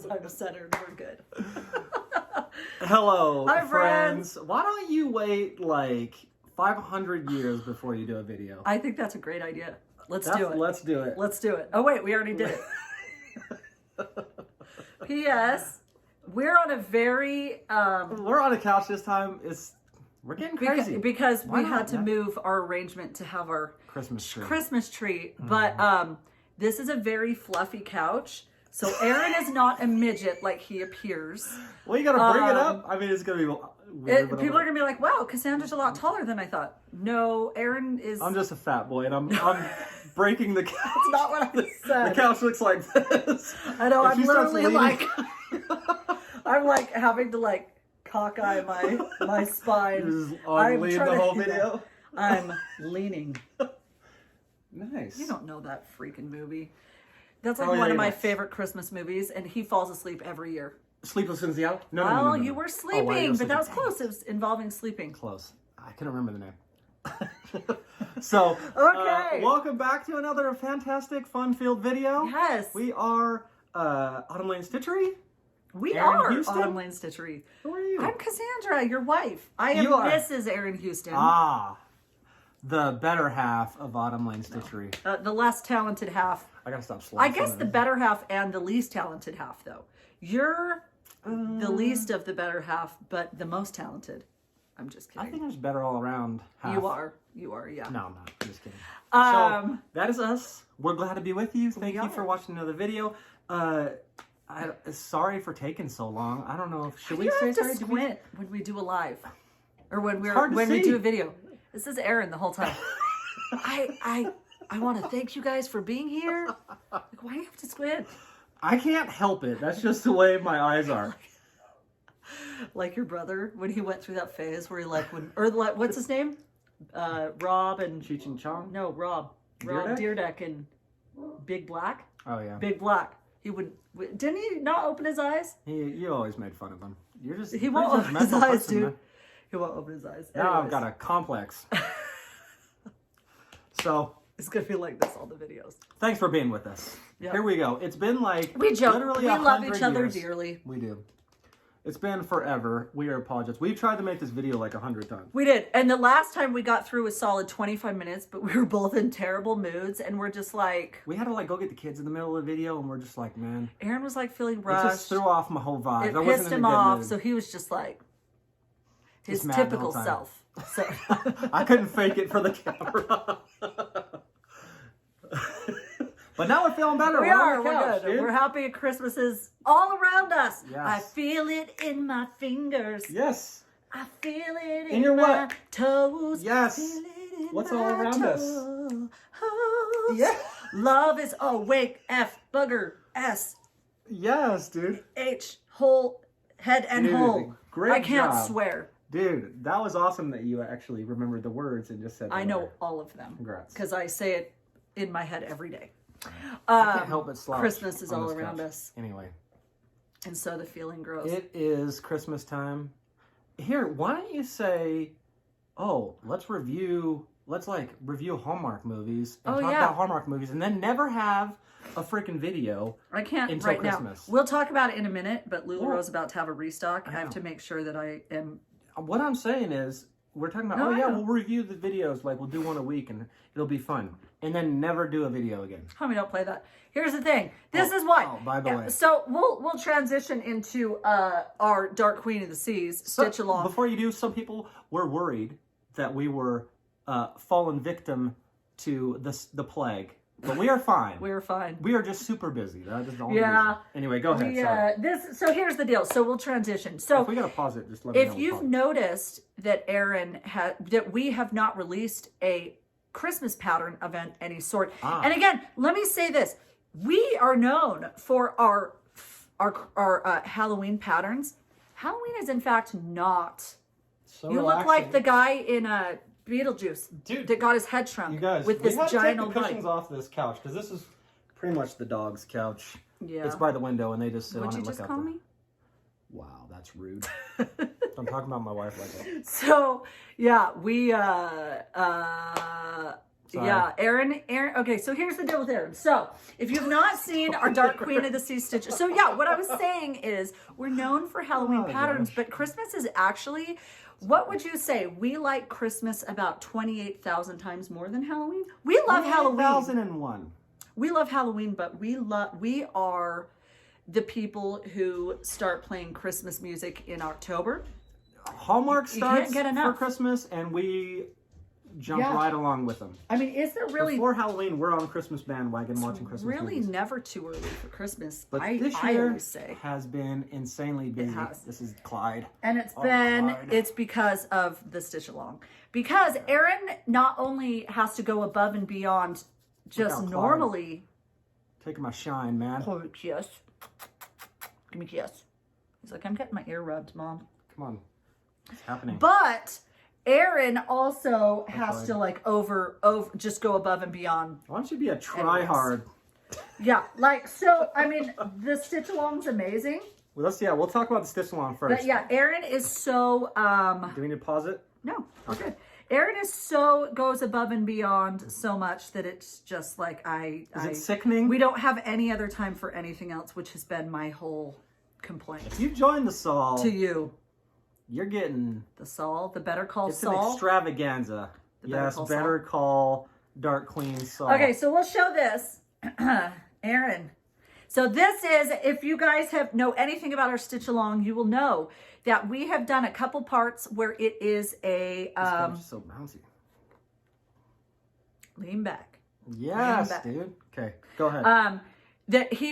I'm centered. We're good. Hello, Hi, friends. Why don't you wait like 500 years before you do a video? I think that's a great idea. Let's do it. Let's do it. Let's do it. Oh, wait, we already did it. P.S. We're on a very... we're on a couch this time. We're getting crazy. Because we had to move our arrangement to have our Christmas tree. But this is a very fluffy couch. So Aaron is not a midget like he appears. Well, you got to bring it up. I mean, it's going to be weird. People are going to be like, wow, Cassandra's a lot taller than I thought. No, Aaron is... I'm just a fat boy, and I'm breaking the couch. That's not what I said. The couch looks like this. I know, I'm literally like... I'm like having to like cockeye my spine. You're just on lean the whole video? I'm leaning. Nice. You don't know that freaking movie. That's like one of my favorite Christmas movies, and he falls asleep every year. Sleepless in Seattle? No. You were sleeping, but that was close. It was involving sleeping. Close. I couldn't remember the name. So, okay. Welcome back to another fantastic, fun-filled video. Yes. We are Autumn Lane Stitchery. We Aaron are Houston? Autumn Lane Stitchery. Who are you? I'm Cassandra, your wife. I am Mrs. Aaron Houston. Ah, the better half of Autumn Lane Stitchery. The less talented half. I gotta stop slowing. I guess the better half and the least talented half, though. You're the least of the better half, but the most talented. I'm just kidding. I think I'm just better all around half. You are, yeah. No, I'm not. I'm just kidding. So, that is us. We're glad to be with you. Thank you for watching another video. Sorry for taking so long. I don't know if should we say sorry? Squint when we do a live, or when we do a video. This is Aaron the whole time. I want to thank you guys for being here. Like, why do you have to squint? I can't help it. That's just the way my eyes are. Like your brother when he went through that phase where he what's his name? Rob and Cheech and Chong. No, Rob Deerdeck and Big Black. Oh yeah, Big Black. He didn't he not open his eyes? You always made fun of him. He won't open his eyes, dude. He won't open his eyes. Now I've got a complex. So it's gonna be like this all the videos. Thanks for being with us. Yep. Here we go. It's been like we joke. Literally we love each other years. dearly. We do. It's been forever. We apologize. We've tried to make this video like 100 times. We did. And the last time we got through a solid 25 minutes, but we were both in terrible moods. And we're just like... We had to like go get the kids in the middle of the video. And we're just like, man... Aaron was like feeling rushed. It just threw off my whole vibe. It pissed him off. So he was just like... His typical self. So I couldn't fake it for the camera. But now we're feeling better. We're good. Dude. We're happy at Christmases all around us. Yes. I feel it in my fingers. Yes. I feel it in your my toes. Yes. What's all around us? Yeah. Love is wake F bugger S. Yes, dude. H whole head and hole. Great I can't job. swear. Dude, that was awesome that you actually remembered the words and just said them. I know all of them. Congrats. Because I say it in my head every day. I can't help but slouch. Christmas is all around us. Anyway. And so the feeling grows. It is Christmas time. Here, why don't you say, let's review Hallmark movies and talk about Hallmark movies and then never have a freaking video. I can't until right Christmas. Now. We'll talk about it in a minute, but LuLaRoe's about to have a restock. I have to make sure that I am... What I'm saying is, we're talking about, we'll review the videos, like we'll do one a week and it'll be fun. And then never do a video again. Homie, don't play that. Here's the thing. This is why. Oh, by the way. So we'll transition into our Dark Queen of the Seas, Stitch Along. Before you do, some people were worried that we were fallen victim to the plague. But we are fine. We are fine. We are just super busy. That is the only reason. Anyway, go ahead. So here's the deal. So we'll transition. So if we gotta pause it, just let me know. If you've noticed that that we have not released a Christmas pattern of any sort. And again, let me say this. We are known for our Halloween patterns. Halloween is in fact not. So you look like the guy in Beetlejuice, dude, that got his head shrunk. You guys, with this giant old cushions off this couch because this is pretty much the dog's couch. Yeah, it's by the window and they just sit on it. Would you just call me? Wow, that's rude. I'm talking about my wife like that. So yeah, we Sorry. Yeah, Aaron. Okay, so here's the deal with Aaron. So if you've not seen our Dark Queen of the Sea Stitch, so yeah, what I was saying is we're known for Halloween patterns, but Christmas is actually, what would you say? We like Christmas about 28,000 times more than Halloween. We love Halloween. 2001. We love Halloween, but we are the people who start playing Christmas music in October. Hallmark starts can't get enough. for Christmas, and we jump right along with them. I mean, is there really... Before Halloween, we're on the Christmas bandwagon watching Christmas really movies. never too early for Christmas. But this I year always say. has been insanely busy. This is Clyde. And Clyde. it's because of the Stitch Along. Because Aaron not only has to go above and beyond just normally... Taking my shine, man. Oh, kiss. Give me a kiss. He's like, I'm getting my ear rubbed, Mom. Come on. It's happening. But Aaron also has to like over just go above and beyond. Why don't you be a try-hard? Yeah, like, so, I mean, the Stitch Along's amazing. Well, we'll talk about the Stitch Along first. But yeah, Aaron is so, Do we need to pause it? No, okay. Aaron goes above and beyond so much that it's just like, Is it sickening? We don't have any other time for anything else, which has been my whole complaint. If you join the Saul. To you. You're getting... The Saul, the Better Call Saul. It's an extravaganza. Better Call Dark Queen Saul. Okay, so we'll show this. Aaron. So this is, if you guys know anything about our Stitch Along, you will know that we have done a couple parts where it is a... This is so bouncy. Lean back. Yes, dude. Okay, go ahead.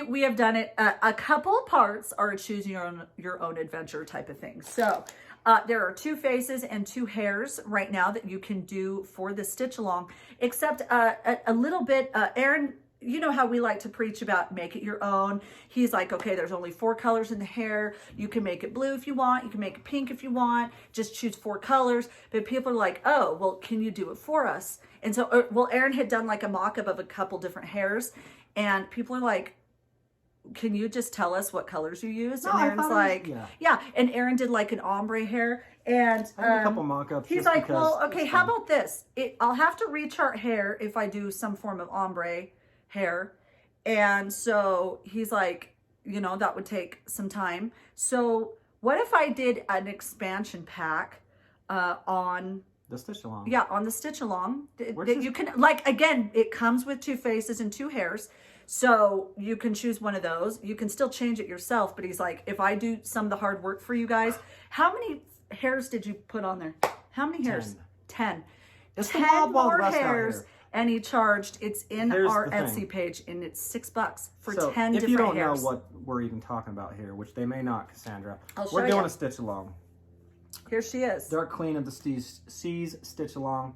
We have done it, a couple parts are a choose your own adventure type of thing. So there are 2 faces and 2 hairs right now that you can do for the Stitch Along, except a little bit, Aaron, you know how we like to preach about make it your own. He's like, okay, there's only 4 colors in the hair. You can make it blue if you want. You can make it pink if you want. Just choose 4 colors. But people are like, oh, well, can you do it for us? And so, well, Aaron had done like a mock-up of a couple different hairs. And people are like, can you just tell us what colors you use? No, and Aaron's like, yeah. And Aaron did like an ombre hair. And I did a couple mock-ups. He's like, well, okay, how about this? I'll have to rechart hair if I do some form of ombre hair. And so he's like, you know, that would take some time. So what if I did an expansion pack on the Stitch Along? Yeah, on the Stitch Along. That you can, like, again, it comes with 2 faces and 2 hairs. So you can choose one of those. You can still change it yourself. But he's like, if I do some of the hard work for you guys, how many hairs did you put on there? How many hairs? 10. It's 10 more hairs. Here. And he charged, it's in our Etsy page, and it's $6 for 10 different hairs. If you don't know what we're even talking about here, which they may not, Cassandra, we're doing a Stitch Along. Here she is. Dark Queen of the Seas Stitch Along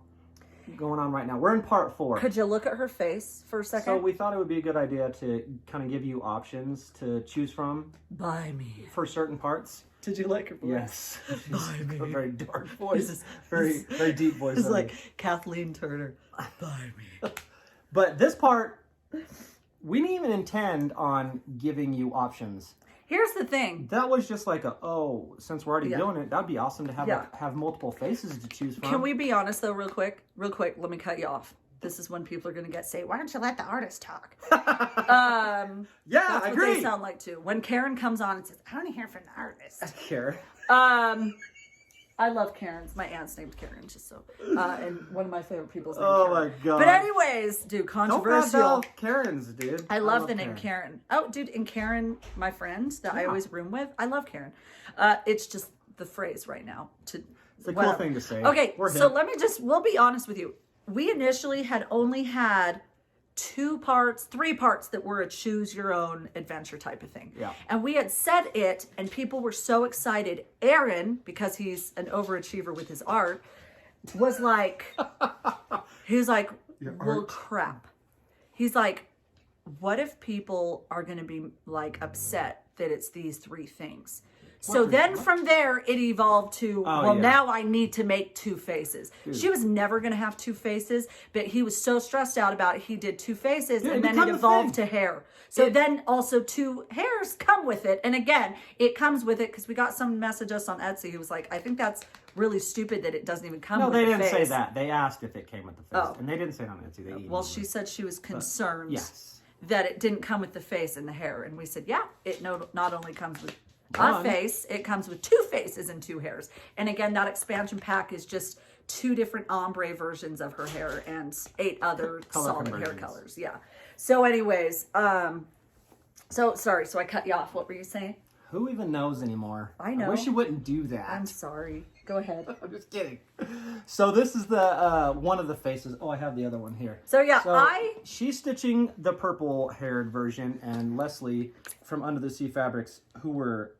going on right now. We're in part 4. Could you look at her face for a second? So we thought it would be a good idea to kind of give you options to choose from. Buy me. For certain parts. Did you like her voice? Yes. Buy me. A very dark voice. Very deep voice. It's like Kathleen Turner. Buy me. But this part, we didn't even intend on giving you options. Here's the thing. That was just like since we're already doing it, that'd be awesome to have have multiple faces to choose from. Can we be honest though, real quick? Real quick, let me cut you off. This is when people are going to say, why don't you let the artist talk? Yeah, that's I what agree. They sound like too. When Karen comes on and says, I want to hear from the artist. Karen. I love Karen's. My aunt's name's Karen, just so. And one of my favorite people's named Karen. my God. But anyways, dude, controversial. Don't bad Karen's, dude. I love the name Karen. Oh, dude, and Karen, my friend that I always room with, I love Karen. It's just the phrase right now. It's a cool thing to say. Okay, so we'll be honest with you. We initially had only had 3 parts that were a choose your own adventure type of thing. Yeah. And we had said it, and people were so excited. Aaron, because he's an overachiever with his art, was like, well, crap. He's like, what if people are going to be like upset that it's these 3 things? So then from there, it evolved to, now I need to make 2 faces. Dude. She was never going to have 2 faces, but he was so stressed out about it. He did 2 faces, and then it evolved to hair. So then also 2 hairs come with it. And again, it comes with it because we got some message us on Etsy who was like, I think that's really stupid that it doesn't even come with the face. No, they didn't say that. They asked if it came with the face. And they didn't say it on Etsy. They well, she said she was concerned yes. that it didn't come with the face and the hair. And we said, yeah, it not only comes with a face, it comes with 2 faces and 2 hairs. And again, that expansion pack is just 2 different ombre versions of her hair and 8 other solid hair colors. Yeah. So anyways, so sorry, so I cut you off. What were you saying? Who even knows anymore? I know. I wish you wouldn't do that. I'm sorry. Go ahead. I'm just kidding. So this is the one of the faces. Oh, I have the other one here. So yeah, she's stitching the purple haired version, and Leslie from Under the Sea Fabrics, who we're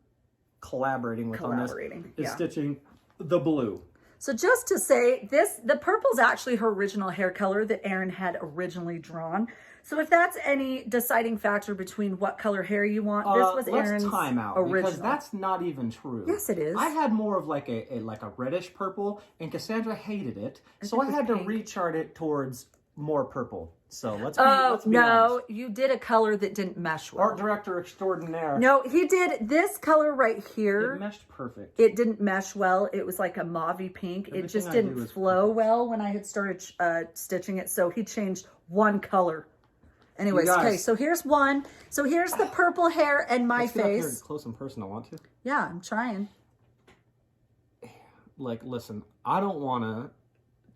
collaborating with on this, is stitching the blue. So just to say, the purple's actually her original hair color that Erin had originally drawn. So if that's any deciding factor between what color hair you want, this was Erin's let's time out, original. Because that's not even true. Yes, it is. I had more of like a reddish purple, and Cassandra hated it, so I had to rechart it towards more purple. So let's be honest. You did a color that didn't mesh well. Art director extraordinaire. No, he did this color right here. It meshed perfect. It didn't mesh well. It was like a mauvey pink. It just didn't flow well when I had started stitching it. So he changed one color. Anyways, okay, so here's one. So here's the purple hair and my face. Get up here close and personal, want to? Yeah, I'm trying. Like, listen, I don't want to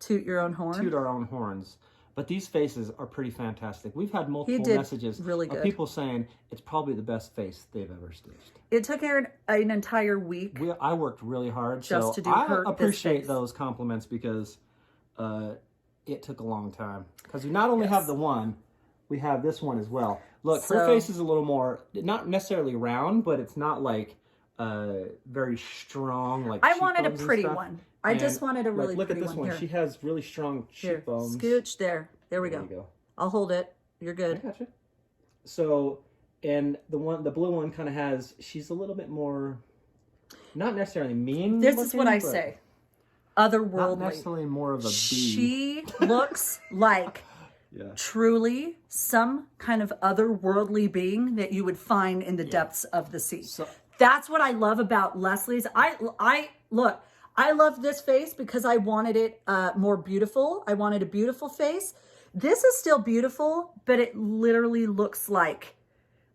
toot your own horn. Toot our own horns. But these faces are pretty fantastic. We've had multiple messages of people saying it's probably the best face they've ever stitched. It took Erin an entire week. I worked really hard. Just to do I appreciate those compliments because it took a long time. Because we not only have the one, we have this one as well. Look, her face is a little more, not necessarily round, but it's not like very strong. Like I wanted a pretty one. I just wanted a really look pretty at this one. Here. She has really strong cheekbones. Scooch there. There we go. I'll hold it. You're good. I gotcha. So, and the blue one kind of has. She's a little bit more, not necessarily mean. This is what I say. Otherworldly. Not necessarily more of a bee. She looks like truly some kind of otherworldly being that you would find in the depths of the sea. So, that's what I love about Leslie's. Look. I love this face because I wanted it more beautiful. I wanted a beautiful face. This is still beautiful, but it literally looks like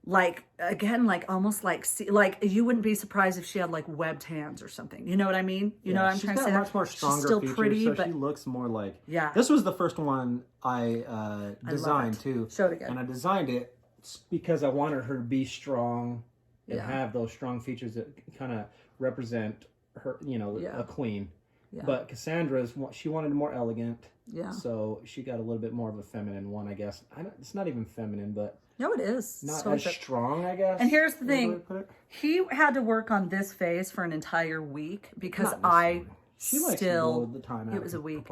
almost like you wouldn't be surprised if she had like webbed hands or something. You know what I mean? You know what I'm trying to say? She's got much more stronger features, so pretty, but she looks more like... Yeah. This was the first one I designed too. Show it again. And I designed it because I wanted her to be strong and have those strong features that kind of represent her, a queen. Yeah. But Cassandra's, she wanted more elegant. Yeah. So she got a little bit more of a feminine one, I guess. It's not even feminine, but... No, it is. Not as strong, I guess. And here's the thing. He had to work on this face for an entire week because it was a week.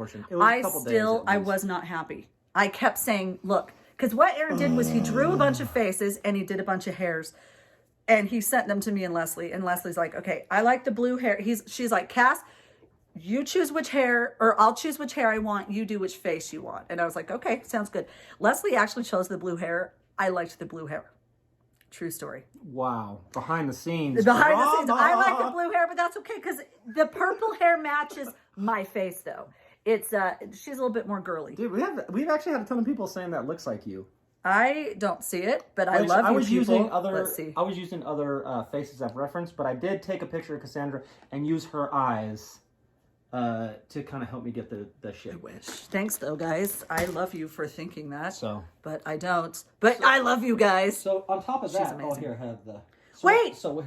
I was not happy. I kept saying, look, because what Erin did was he drew a bunch of faces and he did a bunch of hairs. And he sent them to me and Leslie. And Leslie's like, okay, I like the blue hair. She's like, Cass, you choose which hair, or I'll choose which hair I want. You do which face you want. And I was like, okay, sounds good. Leslie actually chose the blue hair. I liked the blue hair. True story. Wow. Behind the scenes. I like the blue hair, but that's okay because the purple hair matches my face though. It's she's a little bit more girly. Dude, we've actually had a ton of people saying that looks like you. I don't see it, but I love you people. I was using other faces as reference, but I did take a picture of Cassandra and use her eyes to kind of help me get the shape. I wish. Thanks, though, guys. I love you for thinking that. But I don't. But I love you guys. So on top of that, here I have the... Wait. Oh,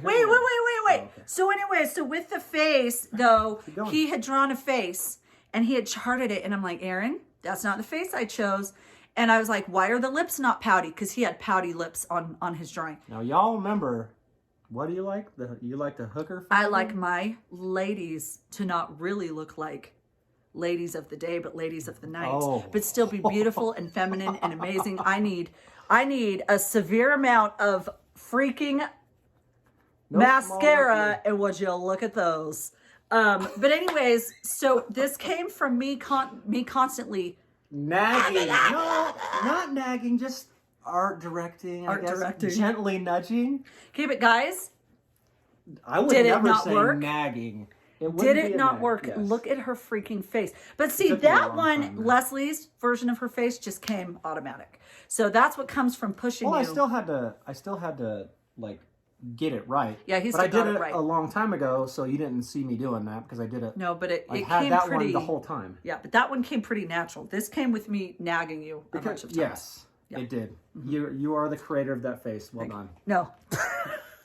okay. So anyway, so with the face, though, he had drawn a face, and he had charted it, and I'm like, Erin, that's not the face I chose. And I was like, why are the lips not pouty? Because he had pouty lips on his drawing. Now, y'all remember, what do you like? You like the hooker? I like my ladies to not really look like ladies of the day, but ladies of the night. But still be beautiful and feminine and amazing. I need a severe amount of freaking mascara, and would you look at those? But anyways, so this came from me constantly nagging. No, not nagging, just art directing. I guess. Gently nudging. Okay, but guys, I would never say nagging. Did it not work? Yes. Look at her freaking face. But see, that one, Leslie's version of her face just came automatic. So that's what comes from pushing. Well, I still had to like get it right. Yeah, but I did it right a long time ago, so you didn't see me doing that because I did it. No, but it had came that pretty, one the whole time. Yeah, but that one came pretty natural. This came with me nagging you a bunch of times. Yes, it did. Mm-hmm. You are the creator of that face. Well done. No,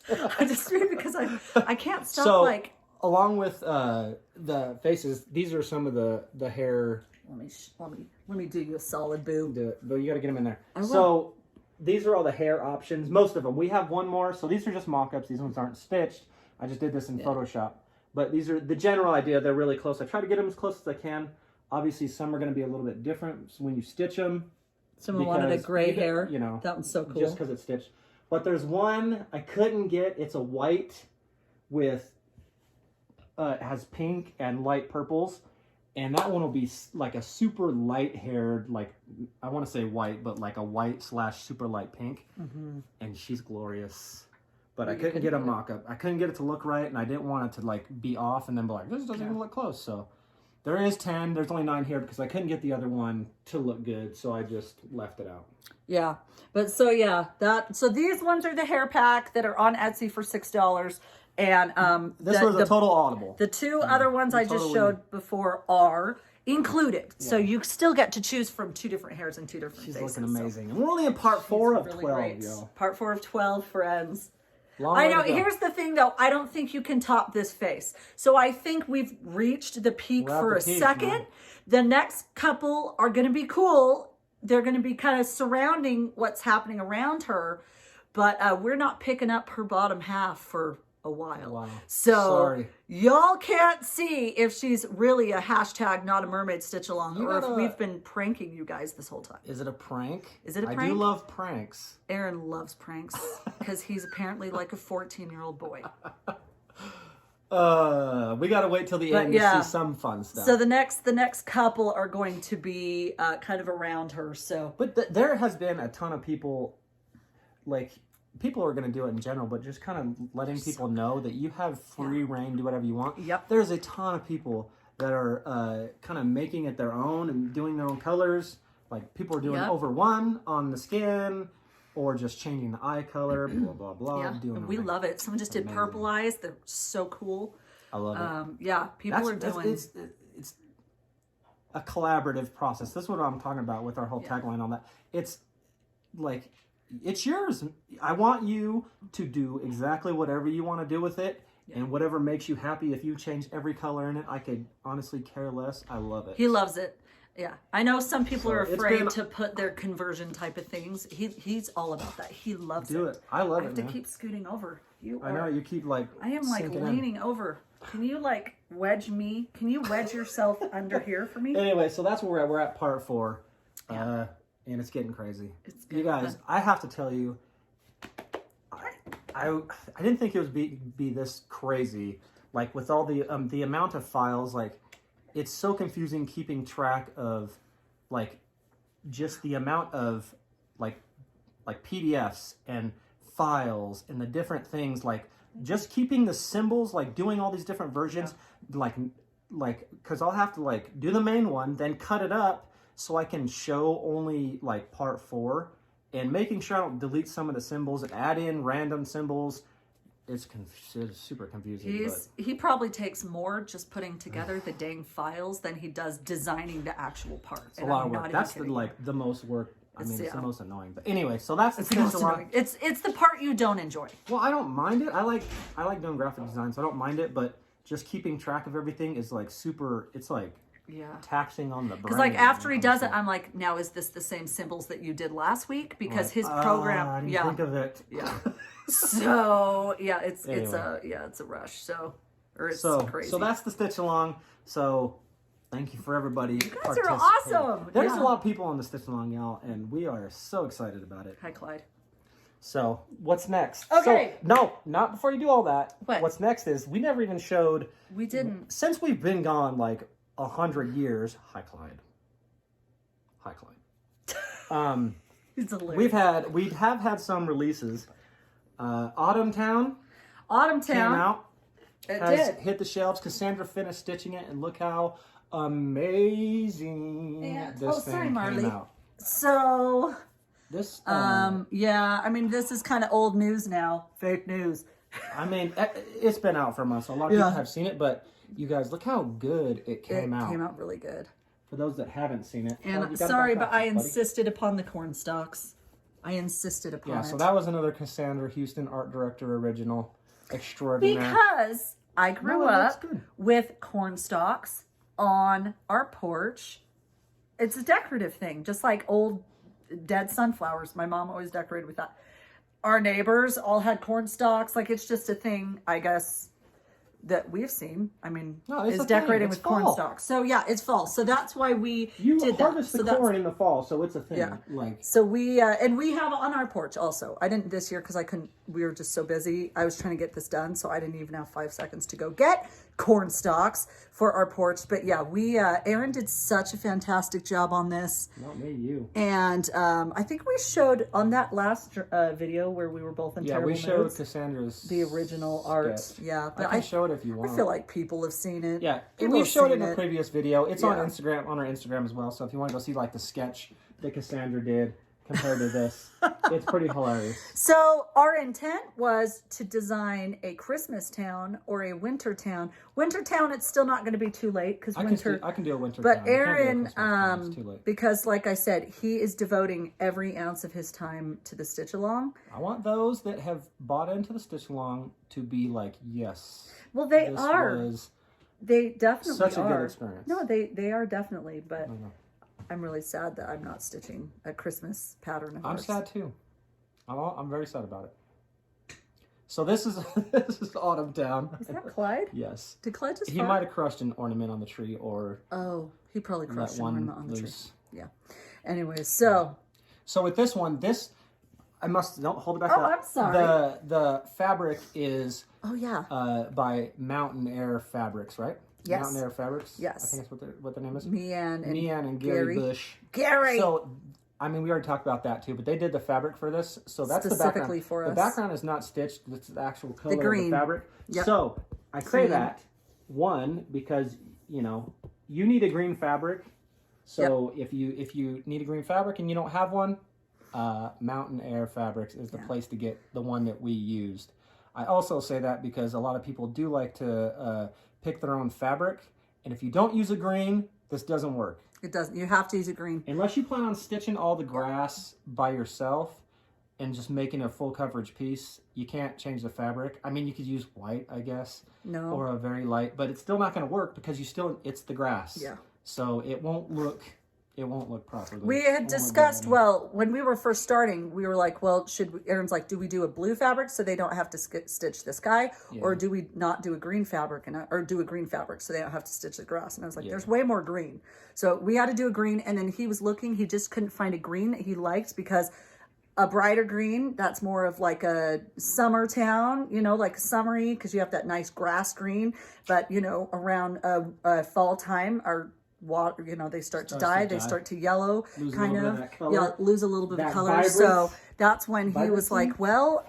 I just mean because I can't stop along with the faces, these are some of the hair. Let me do you a solid boo. Do it, but you got to get them in there. So these are all the hair options. Most of them. We have one more. So these are just mock-ups. These ones aren't stitched. I just did this in Photoshop. But these are the general idea. They're really close. I try to get them as close as I can. Obviously, some are going to be a little bit different when you stitch them. Someone wanted a gray hair. You know, that one's so cool. Just because it's stitched. But there's one I couldn't get. It's a white with it has pink and light purples, and that one will be like a super light haired, like I want to say white, but like a white / super light pink. Mm-hmm. And she's glorious. But I couldn't get a mock-up. I couldn't get it to look right, and I didn't want it to like be off and then be like, this doesn't even look close. So there is 10. There's only 9 here because I couldn't get the other one to look good, so I just left it out. Yeah, but so these ones are the hair pack that are on Etsy for $6. And this was a total audible. The two other ones I just showed before are included. Yeah. So you still get to choose from 2 different hairs and 2 different faces. She's looking amazing. And we're only in part 4 of 12, yo. Part 4 of 12, friends. I know. Here's the thing, though. I don't think you can top this face. So I think we've reached the peak for a second. Man. The next couple are going to be cool. They're going to be kind of surrounding what's happening around her. But we're not picking up her bottom half for a while. Wow. So y'all can't see if she's really a hashtag not a mermaid stitch along or if we've been pranking you guys this whole time. Is it a prank? Is it a prank? I do love pranks. Aaron loves pranks because he's apparently like a 14-year-old boy. We gotta wait till the end to see some fun stuff. So the next couple are going to be kind of around her. So, but there has been a ton of people like. People are going to do it in general, but just kind of letting people know that you have free reign, do whatever you want. Yep. There's a ton of people that are kind of making it their own and doing their own colors. Like people are doing over one on the skin or just changing the eye color, blah, blah, blah. Yeah, we love it. Someone just did purple eyes. They're so cool. I love it. Yeah, people are doing... It's a collaborative process. That's what I'm talking about with our whole tagline on that. It's like... It's yours. I want you to do exactly whatever you want to do with it and whatever makes you happy. If you change every color in it, I could honestly care less. I love it. He loves it. Yeah. I know some people are afraid to put their conversion type of things. He's all about that. He loves it. Do it. I love it, I have to keep scooting over. I know. You keep like I am like leaning over. Can you like wedge me? Can you wedge yourself under here for me? Anyway, so that's where we're at. We're at part 4. Yeah. And it's getting crazy. You guys, I have to tell you, I didn't think it would be this crazy. Like with all the amount of files, like it's so confusing keeping track of like just the amount of like PDFs and files and the different things, like just keeping the symbols, like doing all these different versions, like because I'll have to like do the main one, then cut it up so I can show only like part 4, and making sure I don't delete some of the symbols and add in random symbols. It's super confusing. He probably takes more just putting together the dang files than he does designing the actual part. It's a lot of work. That's the most work. I mean, it's the most annoying. But anyway, so that's the most annoying. It's the part you don't enjoy. Well, I don't mind it. I like doing graphic design, so I don't mind it. But just keeping track of everything is like super. It's like taxing on the brain. Because like after he does it, I'm like, now is this the same symbols that you did last week? Because his program, I didn't think of it. Yeah. So it's a rush. So crazy. So that's the stitch along. So thank you for everybody. You guys are awesome. There's a lot of people on the stitch along, y'all, and we are so excited about it. Hi, Clyde. So what's next? Okay. So, no, not before you do all that. What? What's next is we never even showed. We didn't. Since we've been gone like 100 years. Hi, Clyde. Hi, Clyde. It's hilarious. We have had some releases. Autumn Town came out. It has did. hit the shelves. Cassandra finished stitching it, and look how amazing this thing came out. So, This, yeah, I mean, this is kind of old news now. Fake news. I mean, it's been out for months, so a lot of people have seen it, but you guys, look how good it came out. It came out really good. For those that haven't seen it. And sorry, but I insisted upon the corn stalks. I insisted upon it. Yeah, so that was another Cassandra Houston art director original extraordinaire. Because I grew up with corn stalks on our porch. It's a decorative thing, just like old dead sunflowers. My mom always decorated with that. Our neighbors all had corn stalks. Like, it's just a thing, I guess, that we've seen. I mean, is decorating with corn stalks. So yeah, it's fall. So that's why we did that. Harvest the corn in the fall, so it's a thing. Yeah. Like, so we and we have on our porch also. I didn't this year because I couldn't. We were just so busy. I was trying to get this done, so I didn't even have 5 seconds to go get corn stalks for our porch. But yeah, we Erin did such a fantastic job on this. Not me, you. And I think we showed on that last video where we were both in terrible moods. Yeah, we showed Cassandra's the original art. sketch. Yeah, but I can show it if you want. I feel like people have seen it. Yeah, we showed it in a previous video. It's on Instagram, on our Instagram as well. So if you want to go see like the sketch that Cassandra did compared to this, it's pretty hilarious. So our intent was to design a Christmas town or a winter town. Winter town, it's still not going to be too late because winter. I can do a winter but town. But Aaron, it's too late. because like I said, he is devoting every ounce of his time to the stitch along. I want those that have bought into the stitch along to be like, yes. Well, they are. They definitely are. Such a good experience. No, they are definitely, but. I'm really sad that I'm not stitching a Christmas pattern of ours. I'm sad too. I'm very sad about it. So this is Autumn Town. Is that Clyde? Yes. Did Clyde just He might have crushed an ornament on the tree or... Oh, he probably crushed an ornament on the tree. Yeah. Anyway, So with this one, I must... Don't hold it back up. I'm sorry. The fabric is... Oh, yeah. By Mountain Air Fabrics, right? Yes. Mountain Air Fabrics? Yes. I think that's what their name is. Meehan and Gary Bush. Gary! So, I mean, we already talked about that too, but they did the fabric for this. So that's the background. Specifically for us. The background is not stitched. It's the actual color of the fabric. Yep. So, I say that, one, because, you know, you need a green fabric. So if you need a green fabric and you don't have one, Mountain Air Fabrics is the place to get the one that we used. I also say that because a lot of people do like to pick their own fabric, and if you don't use a green, this doesn't work. It doesn't. You have to use a green. Unless you plan on stitching all the grass by yourself and just making a full coverage piece, you can't change the fabric. I mean, you could use white, I guess. No. Or a very light, but it's still not going to work because it's the grass. Yeah. So it won't look properly. We had discussed, well, when we were first starting, we were like, well, Aaron's like, do we do a blue fabric so they don't have to stitch this guy? Yeah. Or do we not do a green fabric or do a green fabric so they don't have to stitch the grass? And I was like, there's way more green. So we had to do a green, and then he was looking, he just couldn't find a green that he liked because a brighter green, that's more of like a summer town, you know, like summery, because you have that nice grass green. But, you know, around fall time, our water, you know, they start to die, they start to yellow, lose kind of lose a little bit of color. Vibrance. So that's when he was like, well,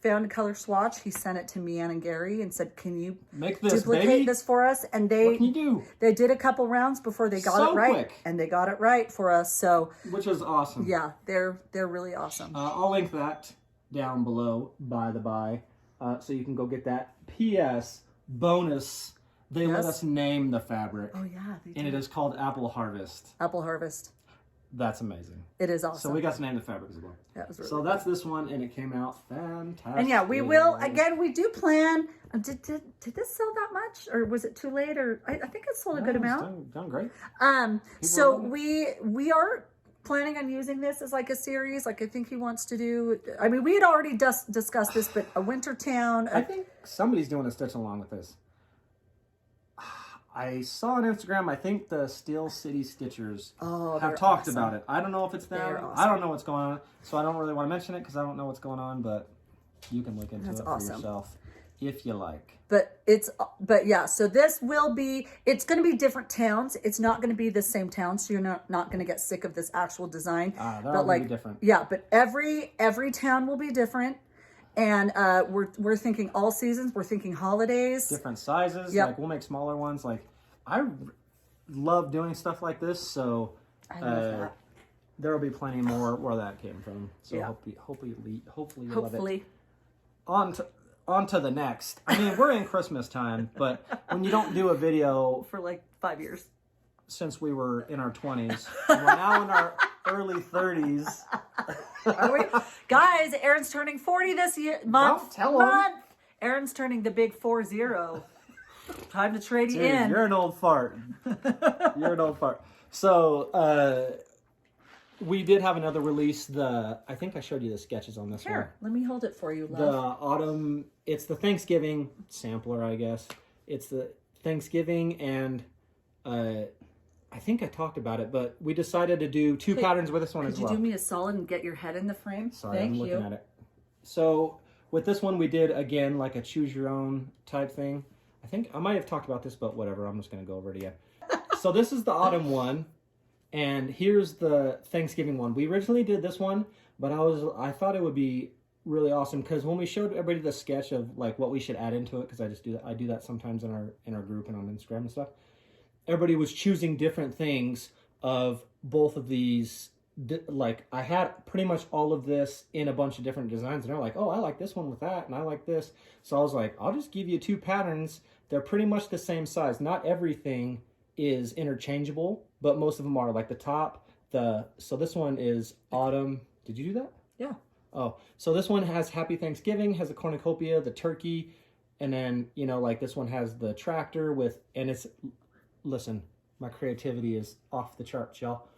found a color swatch. He sent it to Meehan and Gary and said, can you duplicate this for us? And what can you do? They did a couple rounds before they got it right. Quick. And they got it right for us. So which was awesome. Yeah, they're really awesome. I'll link that down below, by the by, so you can go get that. P.S. bonus. They let us name the fabric. Oh, yeah. And it is called Apple Harvest. Apple Harvest. That's amazing. It is awesome. So we got to name the fabric as well. That was really cool. That's this one, and it came out fantastic. And yeah, we will, again, we do plan. Did this sell that much? Or was it too late? Or I think it sold a good amount. Done great. So we are planning on using this as like a series. Like I think he wants to do, I mean, we had already discussed this, but a winter town. I think somebody's doing a stitch along with this. I saw on Instagram, I think the Steel City Stitchers have talked awesome. about it. I don't know if it's them. Awesome. I don't know what's going on. So I don't really want to mention it because I don't know what's going on, but you can look into it for yourself if you like. But yeah, so this will be, it's going to be different towns. It's not going to be the same town, so you're not going to get sick of this actual design. They're all going to be different. Yeah, but every town will be different. And we're thinking all seasons. We're thinking holidays. Different sizes. Yep. Like we'll make smaller ones. Like I love doing stuff like this. So I love that. There will be plenty more where that came from. So Yeah. hopefully you love it. Hopefully. On to the next. I mean, we're in Christmas time, but when you don't do a video For like 5 years. since we were in our 20s, and we're now in our early 30s. Are we? Guys, Aaron's turning 40 this year. Month. Don't tell him. Aaron's turning the big 40. Time to trade you in. You're an old fart. You're an old fart. So, we did have another release. I think I showed you the sketches on this one. Here, let me hold it for you, The love. autumn, it's the Thanksgiving sampler, I guess. It's the Thanksgiving, and I think I talked about it, but we decided to do two patterns with this one as well. Could you do me a solid and get your head in the frame? Sorry, Thank I'm you. looking at it. So with this one, we did, again, like a choose your own type thing. I think I might have talked about this, but whatever. I'm just going to go over it again. So this is the autumn one, and here's the Thanksgiving one. We originally did this one, but I thought it would be really awesome because when we showed everybody the sketch of like what we should add into it, because I do that sometimes in our group and on Instagram and stuff. Everybody was choosing different things of both of these. Like I had pretty much all of this in a bunch of different designs, and they're like, oh, I like this one with that, and I like this. So I was like, I'll just give you two patterns. They're pretty much the same size. Not everything is interchangeable, but most of them are. Like the top, so this one is autumn. Did you do that? Yeah. Oh, so this one has Happy Thanksgiving, has the cornucopia, the turkey, and then, like this one has the tractor and it's, listen, my creativity is off the charts, y'all.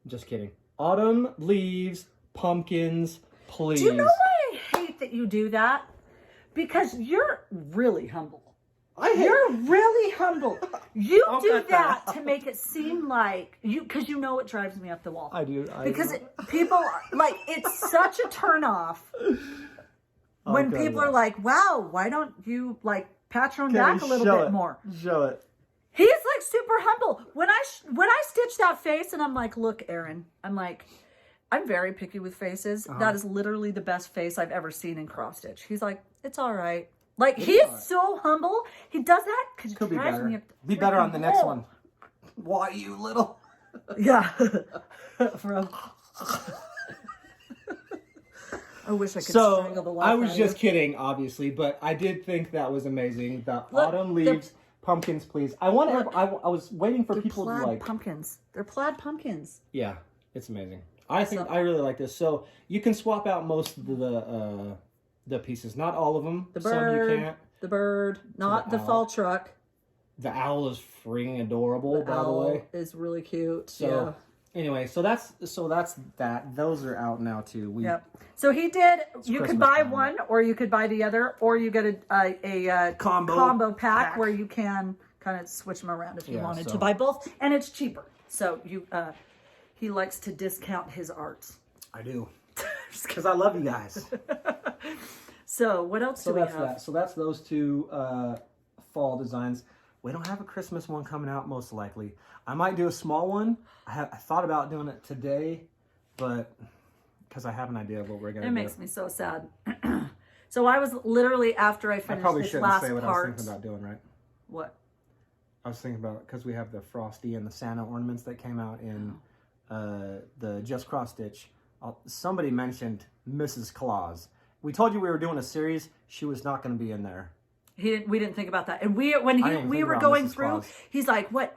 Just kidding. Autumn leaves, pumpkins, please. Do you know why I hate that you do that? Because you're really humble. You're really humble. You do that to make it seem like because you know it drives me up the wall. I do. Because people like it's such a turnoff when people are like, "Wow, why don't you like pat your own back a little bit more?" Show it. He's like super humble. When I stitch that face, and I'm like, "Look, Aaron," I'm like, I'm very picky with faces. That is literally the best face I've ever seen in cross stitch. He's like, "It's all right." Like, he is so humble. He does that because Could be better. Be better on the next one. Why, you little? Yeah. I wish I could strangle the life I was out of just you. kidding, obviously, but I did think that was amazing. The autumn leaves, pumpkins, please. I was waiting for people to like pumpkins. They're plaid pumpkins. Yeah, it's amazing. I really like this. So you can swap out most of the pieces, not all of them. The bird, some you can't. The bird, not the fall truck. The owl is freaking adorable, by the way. Is really cute. So anyway, so that's that. Those are out now too. Yep. So he did. You Christmas could buy time. one, or you could buy the other, or you get a combo pack where you can kind of switch them around if you wanted to buy both, and it's cheaper. So he likes to discount his arts. I do. Because I love you guys. So what else do we have? That. So that's those two fall designs. We don't have a Christmas one coming out, most likely. I might do a small one. I thought about doing it today, but because I have an idea of what we're going to do. It makes me so sad. So I was literally, after I finished this last say what part. I was thinking about doing, right? What? I was thinking about, because we have the Frosty and the Santa ornaments that came out in the Just Cross Stitch. Somebody mentioned Mrs. Claus. We told you we were doing a series. She was not going to be in there. We didn't think about that. And we were going through, Claus. He's like, what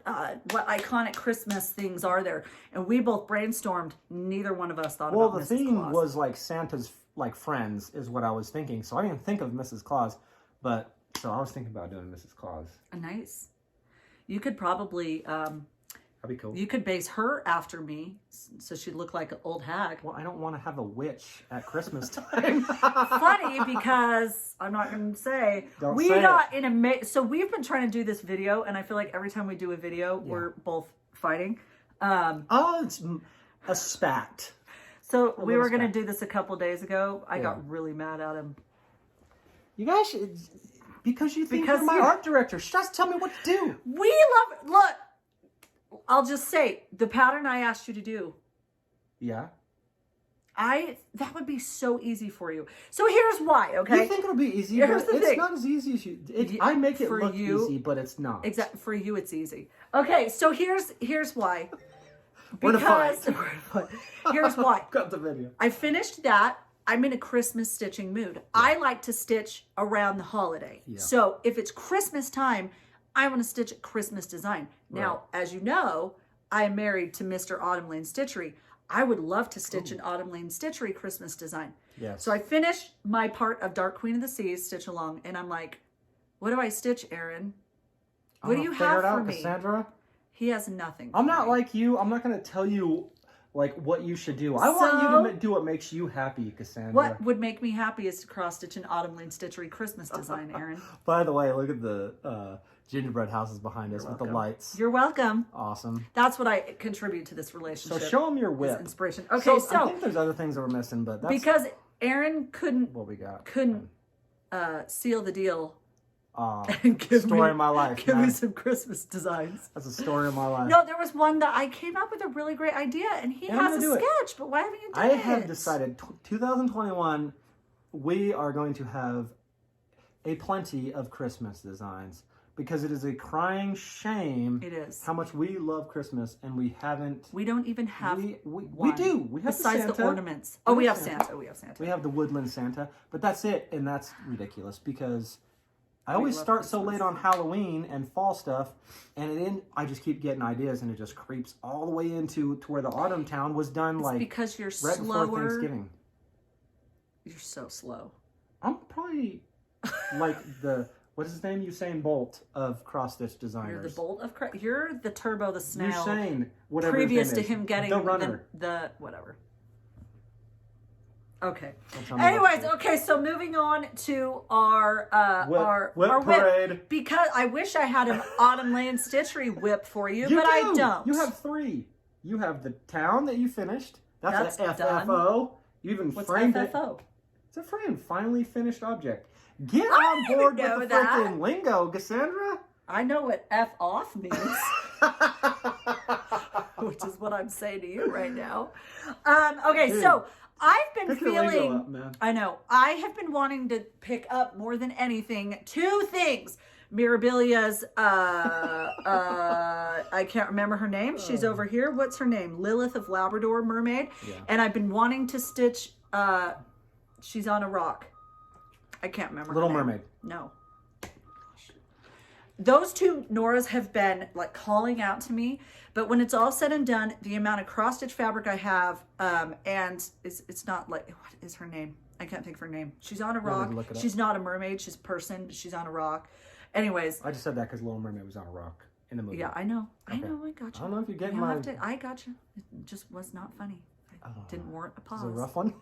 iconic Christmas things are there? And we both brainstormed. Neither one of us thought about Mrs. Claus. Well, the theme was like Santa's like friends is what I was thinking. So I didn't think of Mrs. Claus, but so I was thinking about doing Mrs. Claus. Nice. You could probably I That'd be cool. You could base her after me, so she'd look like an old hag. Well, I don't want to have a witch at Christmas time. Funny, because I'm not going to say. Don't we say got in a... So we've been trying to do this video, and I feel like every time we do a video, we're both fighting. Oh, it's a spat. So we were going to do this a couple days ago. I got really mad at him. You guys should... Because you think you're my art director. Just tell me what to do. We love... Look. I'll just say, the pattern I asked you to do. Yeah. That would be so easy for you. So here's why, okay? You think it'll be easy, Here's but the it's thing. not as easy as you... I make it look you, easy, but it's not. Exactly. For you, it's easy. Okay, so here's why. Because... Here's why. Got the video. I finished that. I'm in a Christmas stitching mood. Yeah. I like to stitch around the holiday. Yeah. So if it's Christmas time, I want to stitch a Christmas design. Now, as you know, I am married to Mr. Autumn Lane Stitchery. I would love to stitch an Autumn Lane Stitchery Christmas design. Yes. So I finished my part of Dark Queen of the Seas, stitch along, and I'm like, what do I stitch, Aaron? What do you have for me? Cassandra? He has nothing. I'm not like you. I'm not going to tell you like what you should do. I want you to do what makes you happy, Cassandra. What would make me happy is to cross stitch an Autumn Lane Stitchery Christmas design, Aaron. By the way, look at the gingerbread houses behind us with the lights. You're welcome. Awesome. That's what I contribute to this relationship. So show them your whip. Inspiration. Okay, so I think there's other things that we're missing, but that's because Aaron couldn't seal the deal. And story of my life. Give me some Christmas designs. That's a story of my life. No, there was one that I came up with a really great idea, and he has a sketch. But why haven't you done it? I have decided 2021, we are going to have a plenty of Christmas designs because it is a crying shame. It is how much we love Christmas, and we haven't. We don't even have. We do. We have besides the ornaments. Oh, we have Santa. We have Santa. We have the woodland Santa, but that's it, and that's ridiculous because. I always start so late on Halloween and fall stuff, and then I just keep getting ideas, and it just creeps all the way into where the Autumn Town was done. It's because you're right slower. Before Thanksgiving. You're so slow. I'm probably like what is his name? Usain Bolt of Crossstitch designers. You're the Bolt of You're the Turbo the Snail. Usain, whatever. Previous to him getting the runner. The whatever. Okay. Anyways, okay, so moving on to our whip. Because I wish I had an Autumn Lane Stitchery whip for you, but I don't. You have 3. You have the town that you finished. That's an FFO. Done. You even What's framed FFO? It. It's a frame, finally finished object. Get on board with the freaking lingo, Cassandra. I know what F off means. Which is what I'm saying to you right now. Okay, dude. So I've been feeling, I know, I have been wanting to pick up more than anything 2 things. Mirabilia's, I can't remember her name. She's over here. What's her name? Lilith of Labrador Mermaid. Yeah. And I've been wanting to stitch, she's on a rock. I can't remember Little her name. Mermaid. No. Those 2 Noras have been like calling out to me, but when it's all said and done, the amount of cross stitch fabric I have, and it's not like, what is her name? I can't think of her name. She's on a rock. She's not a mermaid. She's a person. She's on a rock. Anyways. I just said that because Little Mermaid was on a rock in the movie. Yeah, I know. Okay. I know. I got you. I don't know if you're getting I got you. It just was not funny. I didn't warrant a pause. Is it a rough one?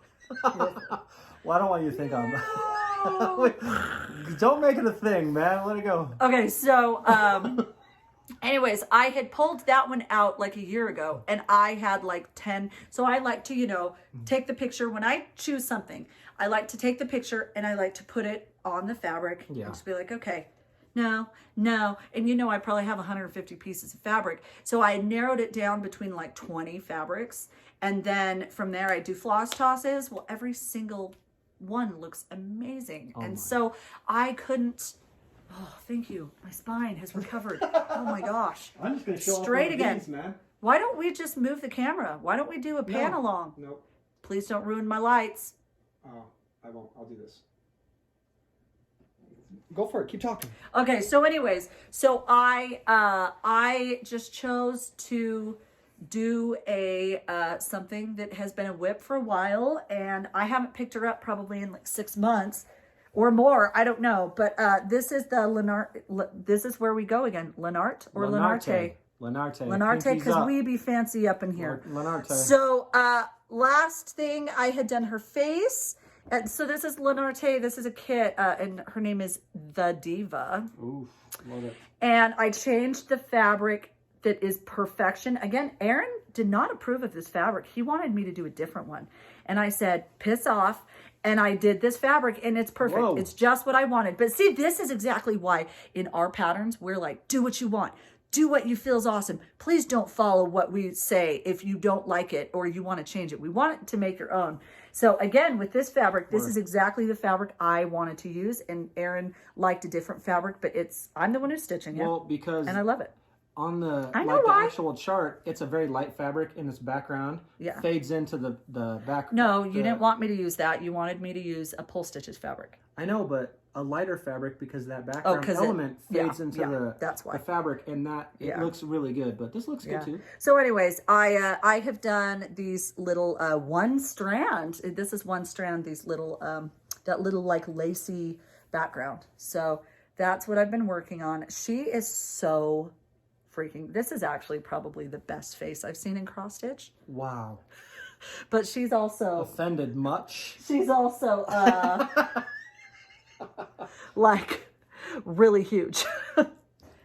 Well, I don't want you to think I'm... Don't make it a thing, man. Let it go. Okay, so anyways, I had pulled that one out like a year ago, and I had like 10. So I like to, take the picture. When I choose something, I like to take the picture and I like to put it on the fabric. Yeah. And just be like, okay, no. And I probably have 150 pieces of fabric. So I narrowed it down between like 20 fabrics. And then from there, I do floss tosses. Well, every single one looks amazing. And so I couldn't, thank you. My spine has recovered. Oh my gosh. I'm just going to show straight again. Beads, man. Why don't we just move the camera? Why don't we do a pan along? Nope. Please don't ruin my lights. Oh, I won't. I'll do this. Go for it. Keep talking. Okay. So anyways, so I just chose to do a something that has been a whip for a while, and I haven't picked her up probably in like 6 months or more. I don't know, but this is the Lennarte. This is where we go again. Lennarte or Lennarte. Lennarte, because we be fancy up in here. Lennarte. So, last thing, I had done her face. And so this is Lennarte. This is a kit, and her name is The Diva. Ooh, love it. And I changed the fabric that is perfection. Again, Aaron did not approve of this fabric. He wanted me to do a different one. And I said, piss off. And I did this fabric, and it's perfect. Whoa. It's just what I wanted. But see, this is exactly why in our patterns, we're like, do what you want. Do what you feel is awesome. Please don't follow what we say if you don't like it or you want to change it. We want it to make your own. So again, with this fabric, this is exactly the fabric I wanted to use. And Aaron liked a different fabric, but I'm the one who's stitching it. Well, because... And I love it. On the the actual chart, it's a very light fabric in its background. Yeah. Fades into the back. No, you didn't want me to use that. You wanted me to use a pull stitches fabric. I know, but a lighter fabric because that background element fades into the fabric, and that it looks really good. But this looks good too. So, anyways, I have done these little one strand. This is one strand. These little that little like lacy background. So that's what I've been working on. She is so freaking. This is actually probably the best face I've seen in cross stitch. Wow. But she's also offended much. She's also like really huge.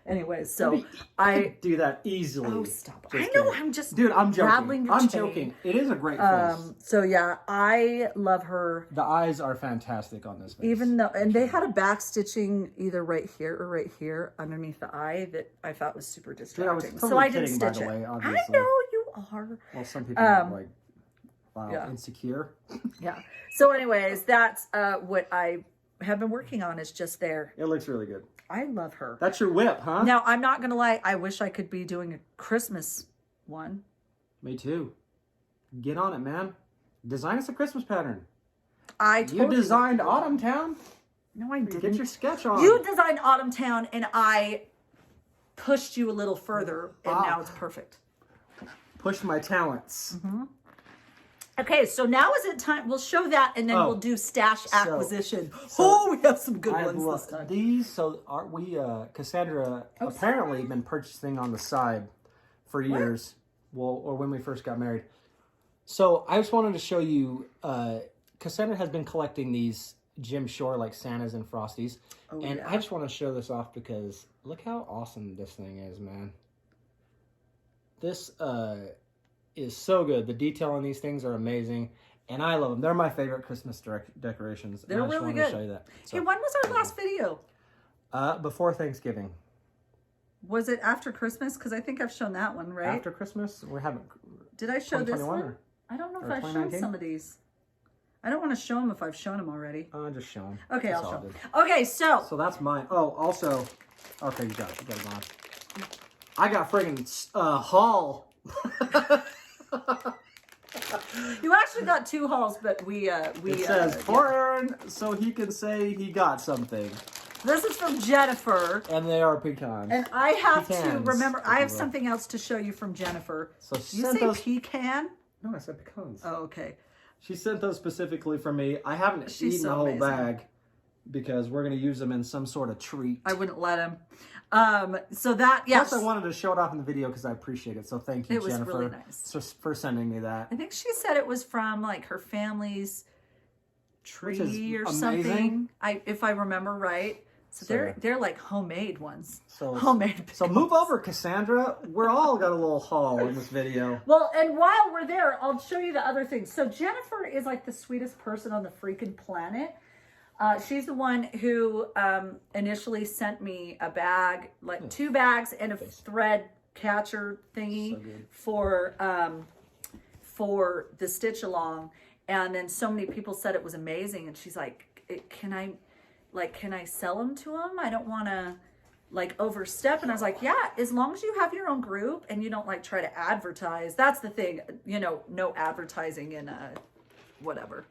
Anyways, so I do that easily. Oh, stop! I know. I'm just dude. I'm joking. I'm joking. It is a great face. So yeah, I love her. The eyes are fantastic on this face. Even though, and they had a back stitching either right here or right here underneath the eye that I thought was super distracting. Dude, I didn't stitch it. Way, I know you are. Well, some people are like, wow, insecure. Yeah. So, anyways, that's what I have been working on. Is just there. It looks really good. I love her. That's your whip, huh? Now, I'm not going to lie. I wish I could be doing a Christmas one. Me too. Get on it, man. Design us a Christmas pattern. You designed Autumn Town? No, I didn't. Get your sketch on. You designed Autumn Town, and I pushed you a little further, and now it's perfect. Pushed my talents. Mm-hmm. Okay, so now is it time? We'll show that, and then we'll do stash acquisition. We have some good ones this time. These, Cassandra apparently been purchasing on the side for years. Well, or when we first got married. So I just wanted to show you, Cassandra has been collecting these Jim Shore, like Santas and Frosties. I just want to show this off because look how awesome this thing is, man. This, is so good. The detail on these things are amazing, and I love them. They're my favorite Christmas decorations. They're really good. To show you that. So, hey, when was our last video? Before Thanksgiving. Was it after Christmas? Because I think I've shown that one, right? After Christmas? We haven't. Did I show this one? I don't know if I've shown some of these. I don't want to show them if I've shown them already. Just show them. Okay, I'll show them. Okay, so. So that's mine. Oh, also. Okay, you got it. You got it on. I got friggin' haul. You actually got 2 hauls, but it says for Aaron, so he can say he got something. This is from Jennifer, and they are pecans. And I have to remember. I have something else to show you from Jennifer. So you say pecan? No, I said pecans. Oh, okay. She sent those specifically for me. I haven't eaten the whole bag because we're gonna use them in some sort of treat. I wouldn't let him. So that, yes. Plus, I wanted to show it off in the video because I appreciate it. So thank you, Jennifer. It was really nice. For sending me that. I think she said it was from like her family's tree or something. If I remember right. So they're like homemade ones. So homemade. So move over, Cassandra. We're all got a little haul in this video. Well, and while we're there, I'll show you the other things. So Jennifer is like the sweetest person on the freaking planet. She's the one who initially sent me a bag, like 2 bags and a thread catcher thingy for the stitch along. And then so many people said it was amazing. And she's like, can I sell them to them? I don't want to like overstep. And I was like, yeah, as long as you have your own group and you don't like try to advertise. That's the thing, no advertising in whatever.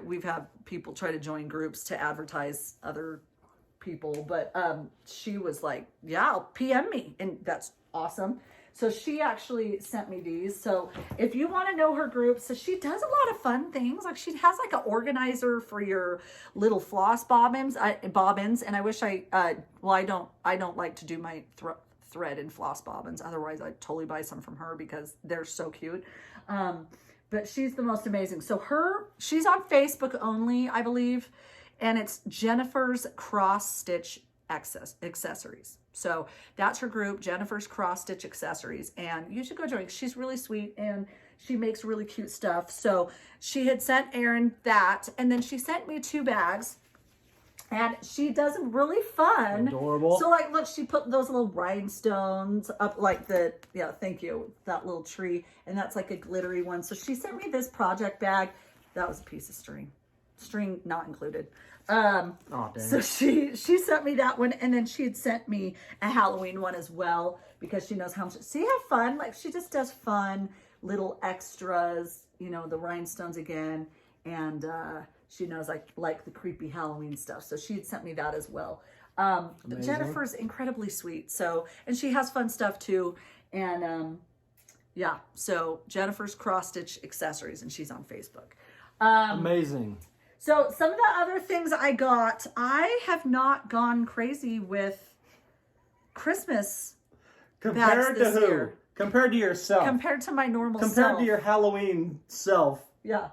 We've had people try to join groups to advertise other people, but she was like, yeah, PM me, and that's awesome. So she actually sent me these. So if you want to know her group, so she does a lot of fun things. Like she has like an organizer for your little floss bobbins, and I wish I don't like to do my thread and floss bobbins. Otherwise, I'd totally buy some from her because they're so cute. But she's the most amazing. So she's on Facebook only, I believe. And it's Jennifer's Crossstitch Accessories. So that's her group, Jennifer's Crossstitch Accessories. And you should go join. She's really sweet and she makes really cute stuff. So she had sent Erin that. And then she sent me 2 bags. And she does them really fun. Adorable. So like, look, she put those little rhinestones up like thank you, that little tree. And that's like a glittery one. So she sent me this project bag. That was a piece of string not included. Oh, dang. So she sent me that one. And then she had sent me a Halloween one as well, because she knows how much, see how fun, like she just does fun little extras, you know, the rhinestones again. And, she knows I like the creepy Halloween stuff. So she had sent me that as well. Jennifer's incredibly sweet. So, and she has fun stuff too. And yeah, so Jennifer's Crossstitch Accessories, and she's on Facebook. Amazing. So some of the other things I got, I have not gone crazy with Christmas Compared to this who? year. Compared to yourself. Compared to my normal Compared self. to your Halloween self. Yeah.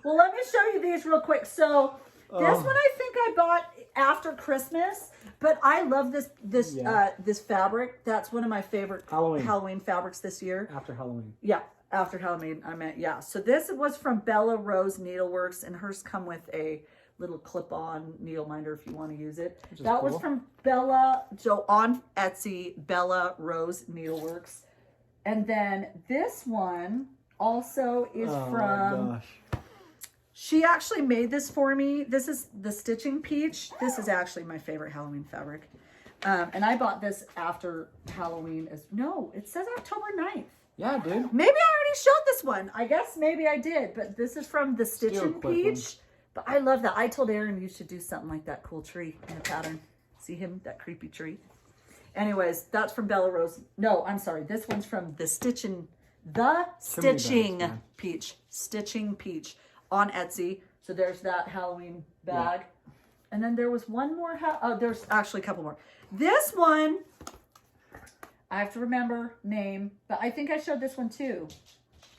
Well, let me show you these real quick. So this one I think I bought after Christmas, but I love this fabric. That's one of my favorite Halloween fabrics this year. After Halloween. Yeah, after Halloween, I meant, yeah. So this was from Bella Rose Needleworks, and hers come with a little clip-on needle minder if you want to use it. That was from Bella, so on Etsy, Bella Rose Needleworks. And then this one also is from... Gosh. She actually made this for me. This is the Stitching Peach. This is actually my favorite Halloween fabric. And I bought this after Halloween. No, it says October 9th. Yeah, dude. Maybe I already showed this one. I guess maybe I did. But this is from the Stitching Peach. But I love that. I told Erin you should do something like that cool tree in a pattern. See him? That creepy tree. Anyways, that's from Bella Rose. No, I'm sorry. This one's from the Stitching Peach. Stitching Peach. On Etsy. So there's that Halloween bag. Yeah. And then there was one more. There's actually a couple more. This one, I have to remember name, but I think I showed this one too.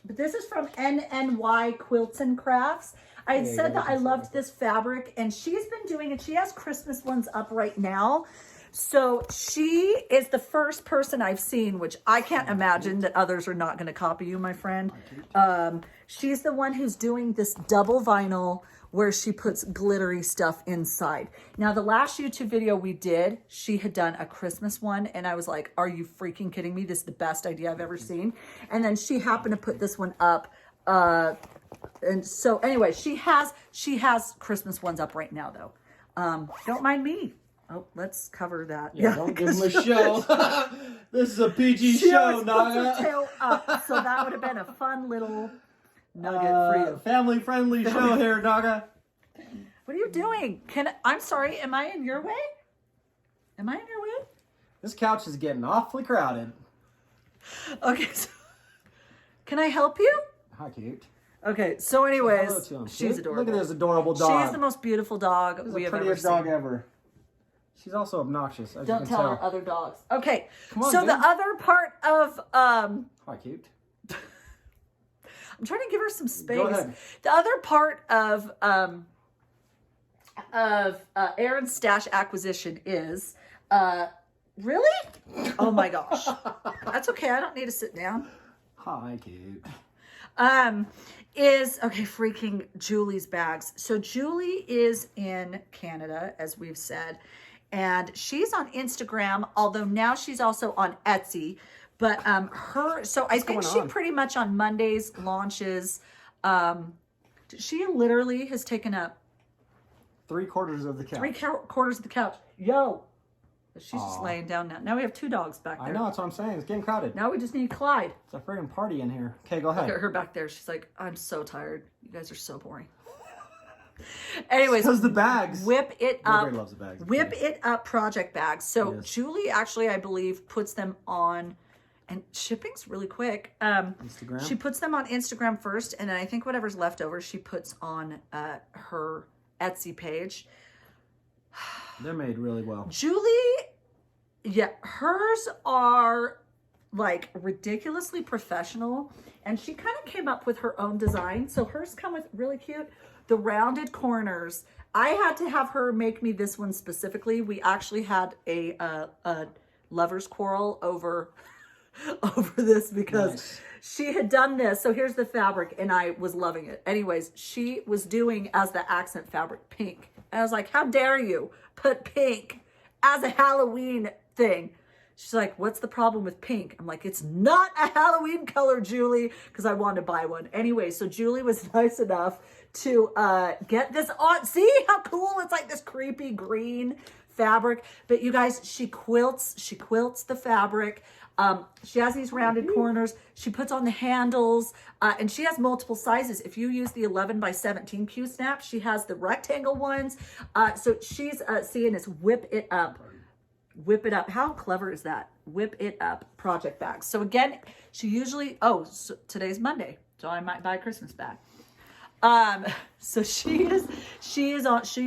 But this is from NNY Quilts and Crafts. I had said that I loved this fabric, and she's been doing it. She has Christmas ones up right now. So she is the first person I've seen, which I can't imagine that others are not going to copy you, my friend. She's the one who's doing this double vinyl where she puts glittery stuff inside. Now, the last YouTube video we did, she had done a Christmas one, and I was like, are you freaking kidding me? This is the best idea I've ever seen. And then she happened to put this one up. And so anyway, she has Christmas ones up right now, though. Don't mind me. Oh, let's cover that. Yeah, don't give them a show. This is a PG show, Naga. Tail up, so that would have been a fun little nugget for you. Family-friendly show here, Naga. What are you doing? I'm sorry, am I in your way? Am I in your way? This couch is getting awfully crowded. Okay, so can I help you? Hi, cute. Okay, so anyways, she's adorable. Look at this adorable dog. She's the most beautiful dog we have ever seen. Prettiest dog ever. She's also obnoxious, as Don't you can tell tell. her other dogs. Okay, Come on, so dude. the other part of Hi, cute. I'm trying to give her some space. Go ahead. The other part of Erin's stash acquisition is really? Oh my gosh. That's okay. I don't need to sit down. Hi, cute. Freaking Julie's bags. So Julie is in Canada, as we've said, and she's on Instagram, although now she's also on Etsy. But I think she pretty much on Mondays launches. She literally has taken up 3/4 of the couch. 3/4 of the couch. Yo. She's just laying down now. Now we have 2 dogs back there. I know, that's what I'm saying. It's getting crowded. Now we just need Clyde. It's a friggin' party in here. Okay, go ahead. Look at her back there. She's like, I'm so tired. You guys are so boring. Anyways. Because the bags. Whip it up. Everybody loves the bags. Whip it up project bags. So Yes. Julie actually, I believe, puts them on, and shipping's really quick. Instagram. She puts them on Instagram first, and then I think whatever's left over, she puts on her Etsy page. They're made really well. Julie Yeah, hers are like ridiculously professional, and she kind of came up with her own design. So hers come with really cute, the rounded corners. I had to have her make me this one specifically. We actually had a lover's quarrel over this because Nice. she had done this. So here's the fabric, and I was loving it. Anyways, she was doing as the accent fabric pink. And I was like, how dare you put pink as a Halloween thing? She's like, what's the problem with pink? I'm like, it's not a Halloween color, Julie, because I wanted to buy one. Anyway, so Julie was nice enough to get this on. See how cool? It's like this creepy green fabric. But you guys, she quilts the fabric. She has these rounded corners. She puts on the handles, and she has multiple sizes. If you use the 11 by 17 Q snap, she has the rectangle ones. So she's seeing this whip it up. Whip it up. How clever is that? Whip it up project bags. So again, she usually, so today's Monday, so I might buy a Christmas bag. So she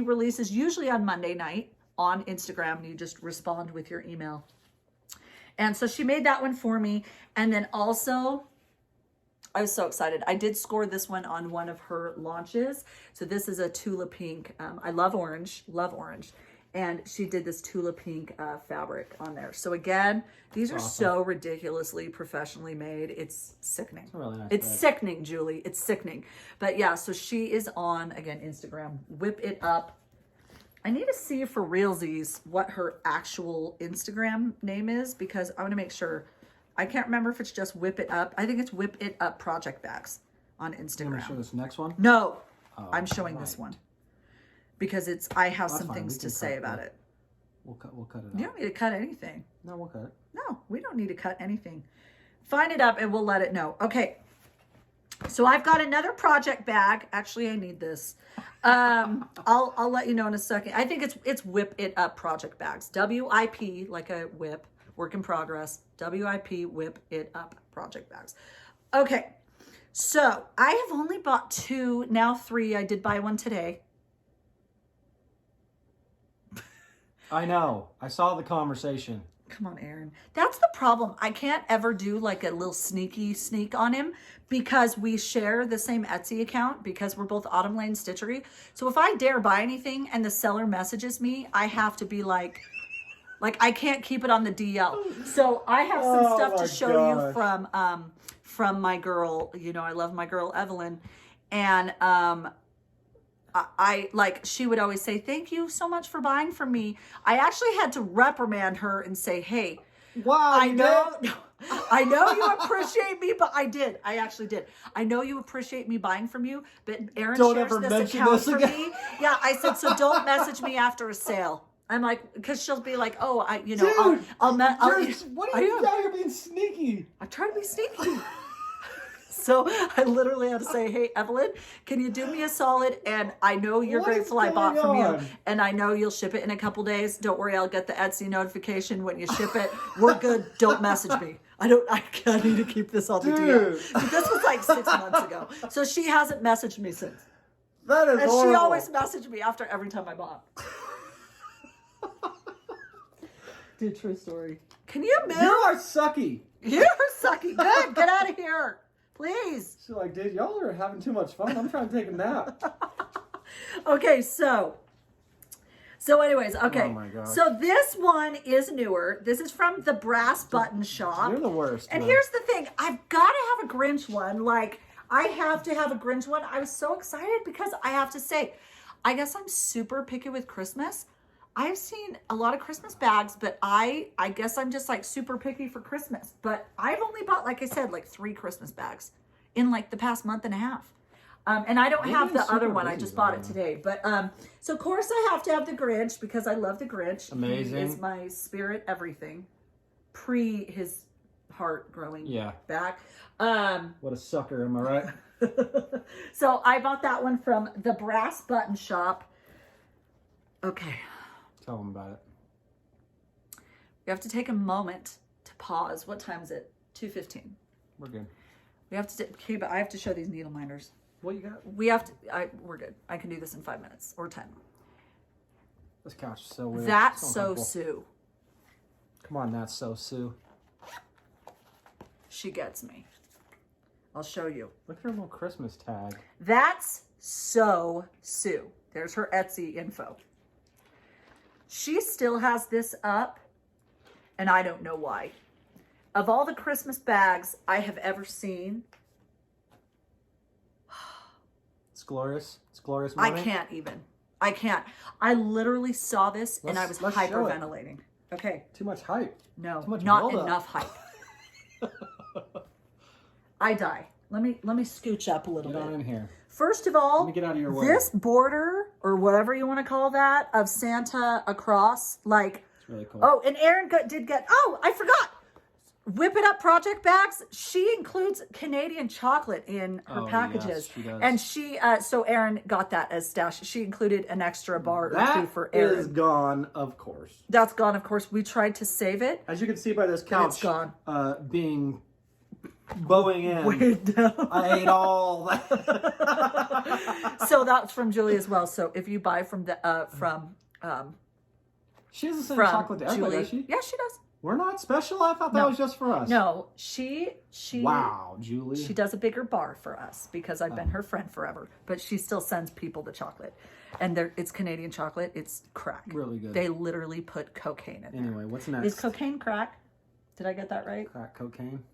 releases usually on Monday night on Instagram, and you just respond with your email. And so she made that one for me. And then also, I was so excited. I did score this one on one of her launches. So this is a Tula Pink. I love orange. And she did this Tula Pink fabric on there. So again, these are so ridiculously professionally made. It's sickening. It's really nice. It's sickening, Julie. It's sickening. But yeah, so she is on, again, Instagram. Whip it up. I need to see for realsies what her actual Instagram name is, because I want to make sure. I can't remember if it's just Whip It Up. I think it's Whip It Up Project Bags on Instagram. You want to show this next one? No, Oh, I'm showing this one. Because I have some fine. things to say about it. We'll cut it You out. don't need to cut anything. No, we'll cut it. No, we don't need to cut anything. Find it up and we'll let it know. Okay. So I've got another project bag. Actually, I need this. I'll let you know in a second. I think it's Whip It Up project bags. WIP, like a whip, work in progress. WIP, Whip It Up project bags. Okay. So I have only bought 2, now 3. I did buy one today. I know. I saw the conversation. Come on, Aaron. That's the problem. I can't ever do like a little sneak on him because we share the same Etsy account because we're both Autumn Lane Stitchery. So if I dare buy anything and the seller messages me, I have to be like I can't keep it on the DL. So I have some stuff to show you from my girl. You know, I love my girl Evelyn, and I like, she would always say, thank you so much for buying from me. I actually had to reprimand her and say, hey, wow, I know you appreciate me, but I actually did. I know you appreciate me buying from you, but Aaron shares this account for me. Yeah, I said, so don't message me after a sale. I'm like, because she'll be like, oh, Dude, what are you out here being sneaky? I try to be sneaky. So I literally had to say, hey, Evelyn, can you do me a solid? And I know you're grateful I bought from you. And I know you'll ship it in a couple days. Don't worry, I'll get the Etsy notification when you ship it. We're good. Don't message me. I need to keep this on the deal. But this was like 6 months ago. So she hasn't messaged me since. That is horrible. She always messaged me after every time I bought. Dude, true story. Can you move? You are sucky. You're sucky. Good. Get out of here. Please. She's like, dude, y'all are having too much fun. I'm trying to take a nap. Okay, so anyways, okay. Oh my gosh. So this one is newer. This is from the Brass Button Shop. You're the worst. And here's the thing. I've got to have a Grinch one. Like, I have to have a Grinch one. I was so excited because I have to say, I guess I'm super picky with Christmas. I've seen a lot of Christmas bags, but I guess I'm just like super picky for Christmas. But I've only bought, like I said, like 3 Christmas bags in like the past month and a half. And I don't have the other one. I just bought it today. But so of course I have to have the Grinch because I love the Grinch. Amazing. He is my spirit everything. Pre his heart growing back. What a sucker, am I right? So I bought that one from the Brass Button Shop. Okay. Tell them about it. We have to take a moment to pause. What time is it? 2:15. We're good. We have to. Okay, but I have to show these needle minders. What you got? We have to. We're good. I can do this in 5 minutes or 10. This couch is so weird. That's so so uncomfortable. Sue. Come on, that's so Sue. She gets me. I'll show you. Look at her little Christmas tag. That's so Sue. There's her Etsy info. She still has this up, and I don't know why. Of all the Christmas bags I have ever seen, it's glorious. It's glorious money. I can't even. I can't. I literally saw this and I was hyperventilating. Okay. Too much hype. No, Too much not buildup. enough hype. I die. Let me scooch up a little Get bit. on in here. First of all, Let me get out of your way. this border, or whatever you want to call that, of Santa across, like, It's really cool. oh, and Erin did get, oh, I forgot. Whip It Up project bags. She includes Canadian chocolate in her packages. Yes, she does. And she, so Erin got that as stash. She included an extra bar or two for That is Erin. gone, of course. That's gone, of course. We tried to save it. As you can see by this couch, It's gone. Being bowing in. Weighed down. I ate all that. So that's from Julie as well. So if you buy from the She has the same from chocolate to everybody, Julie, does she? yeah, she does. We're not special? I thought that No. was just for us. No, she. Wow, Julie. She does a bigger bar for us because I've been her friend forever. But she still sends people the chocolate, and it's Canadian chocolate. It's crack. Really good. They literally put cocaine in there. Anyway, what's next? Is cocaine crack? Did I get that right? Crack cocaine.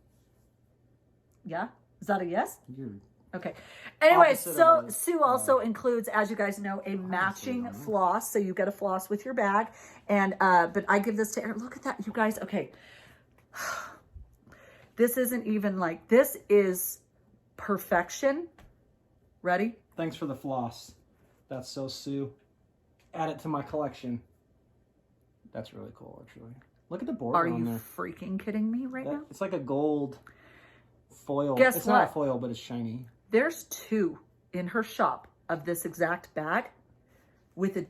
Yeah. Is that a yes? You're Okay. Anyway, Opposite so of a- Sue also includes, as you guys know, a matching floss. So you get a floss with your bag. And but I give this to Erin. Look at that, you guys. Okay. This isn't even like, this is perfection. Ready? Thanks for the floss. That's so Sue. Add it to my collection. That's really cool, actually. Look at the border Are on you there. freaking kidding me right now? It's like a gold foil. Guess it's not a what? foil, but it's shiny. There's two in her shop of this exact bag with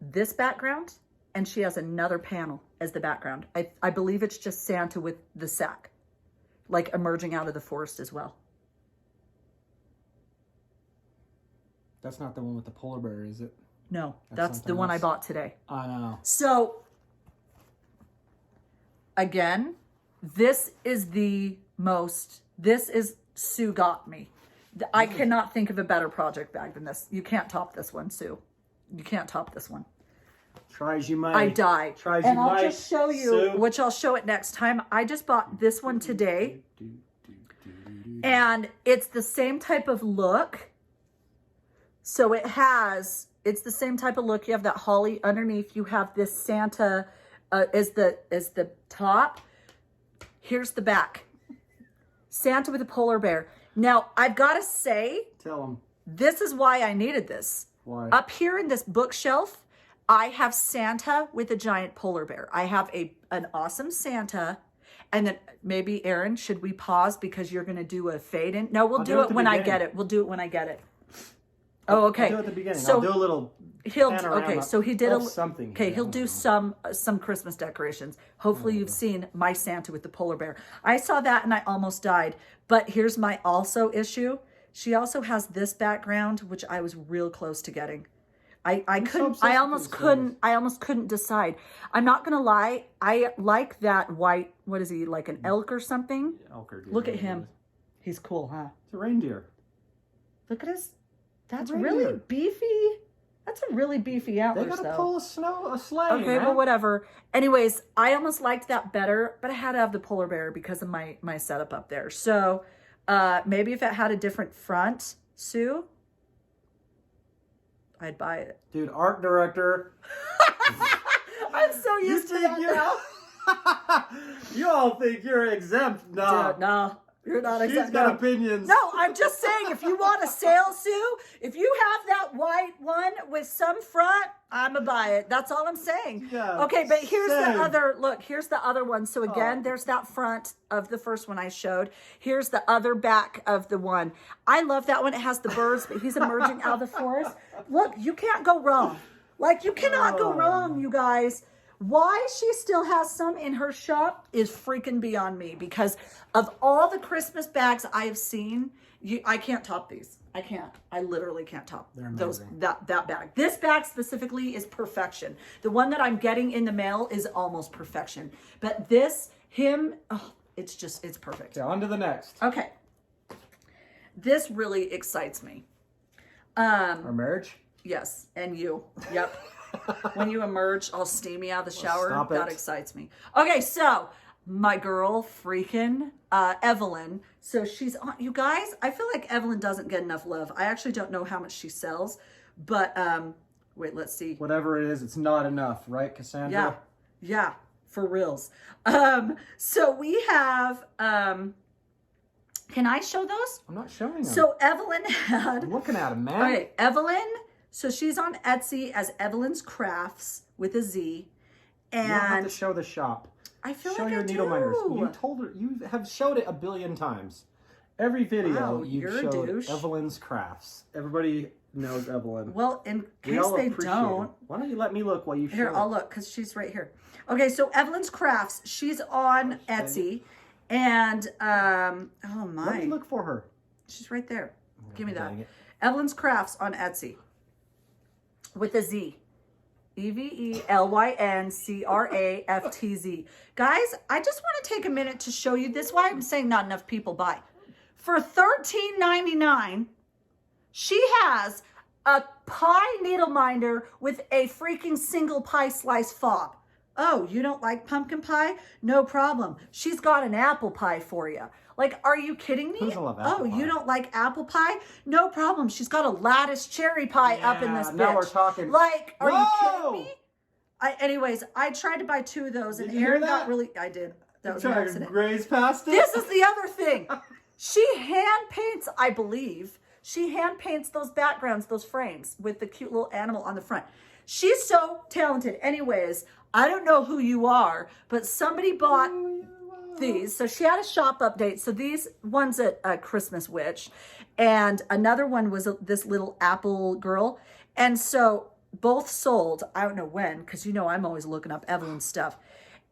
this background, and she has another panel as the background. I believe it's just Santa with the sack, like emerging out of the forest as well. That's not the one with the polar bear, is it? No, That's that's the something one I else. bought today. I know. So, again, this is Sue got me. I cannot think of a better project bag than this. You can't top this one, Sue. You can't top this one. Try as you might. I die. Try as And you I'll might, just show you, Sue. which I'll show it next time. I just bought this one today. And it's the same type of look. So it's the same type of look. You have that holly underneath. You have this Santa as the top. Here's the back. Santa with a polar bear. Now, I've got to say, Tell them. this is why I needed this. Why? Up here in this bookshelf, I have Santa with a giant polar bear. I have an awesome Santa. And then maybe, Erin, should we pause because you're going to do a fade in? No, we'll I'll do do it it at the when I beginning. get it. We'll do it when I get it. Oh, okay. I'll do it at the beginning. So I'll do a little panorama okay, so he did of something. Okay, here. he'll do some Christmas decorations. Hopefully you've seen my Santa with the polar bear. I saw that and I almost died. But here's my also issue. She also has this background, which I was real close to getting. I almost couldn't decide. I'm not gonna lie, I like that white, what is he, like an elk or something? Elk or deer, Look at whatever it him. is. He's cool, huh? It's a reindeer. Look at his, that's Right really here. beefy. That's a really beefy They antlers, gotta though. pull a sleigh. Okay, man. well, whatever. Anyways, I almost liked that better, but I had to have the polar bear because of my setup up there. So maybe if it had a different front, Sue, I'd buy it. Dude, art director. I'm so used to that now. You all think you're exempt. No. Dude, no, you're not She's exempt. got No. opinions. No, I'm just saying, if you want a sale, Sue, if you have that white one with some front, I'm going to buy it. That's all I'm saying. Yeah, Okay, but here's same. the other, look, here's the other one. So again, there's that front of the first one I showed. Here's the other back of the one. I love that one. It has the birds, but he's emerging out of the forest. Look, you can't go wrong. Like, you cannot go wrong, you guys, Why she still has some in her shop is freaking beyond me, because of all the Christmas bags I have seen, I can't top these. I can't. I literally can't top that bag. This bag specifically is perfection. The one that I'm getting in the mail is almost perfection. But it's perfect. Okay, on to the next. Okay. This really excites me. Our marriage? Yes, and you. Yep. When you emerge all steamy out of the shower, that excites me. Okay, so my girl freaking Evelyn. So she's on, you guys, I feel like Evelyn doesn't get enough love. I actually don't know how much she sells, but wait, let's see. Whatever it is, it's not enough, right, Cassandra? Yeah, for reals. So we have, can I show those? I'm not showing them. So Evelyn had. I'm looking at them, man. Okay, Evelyn. So she's on Etsy as Evelyn's Crafts with a Z. And you don't have to show the shop. I feel show like your I needleminders. do. You told her, you have showed it a billion times. Every video Wow, you've you're a showed douche. Evelyn's Crafts. Everybody knows Evelyn. Well, in case they don't. Why don't you let me look while you show Here, it? I'll look, because she's right here. Okay, so Evelyn's Crafts. She's on Etsy. And, oh my. Let me look for her. She's right there. Give me that. Dang it. Evelyn's Crafts on Etsy. With a Z. EVELYNCRAFTZ. Guys, I just want to take a minute to show you this. Why I'm saying not enough people buy. For $13.99, she has a pie needle minder with a freaking single pie slice fob. Oh, you don't like pumpkin pie? No problem. She's got an apple pie for you. Like, are you kidding me? Who doesn't love apple pie? You don't like apple pie? No problem. She's got a lattice cherry pie up in this bitch. Now we're talking. Like, are you kidding me? Anyways, I tried to buy 2 of those, and Aaron got really. I did. That was an accident. Graze past it. This is the other thing. She hand paints, I believe. She hand paints those backgrounds, those frames with the cute little animal on the front. She's so talented. Anyways, I don't know who you are, but somebody bought these. So she had a shop update. So these one's a Christmas witch, and another one was this little apple girl. And so both sold. I don't know when, because you know I'm always looking up Evelyn's stuff.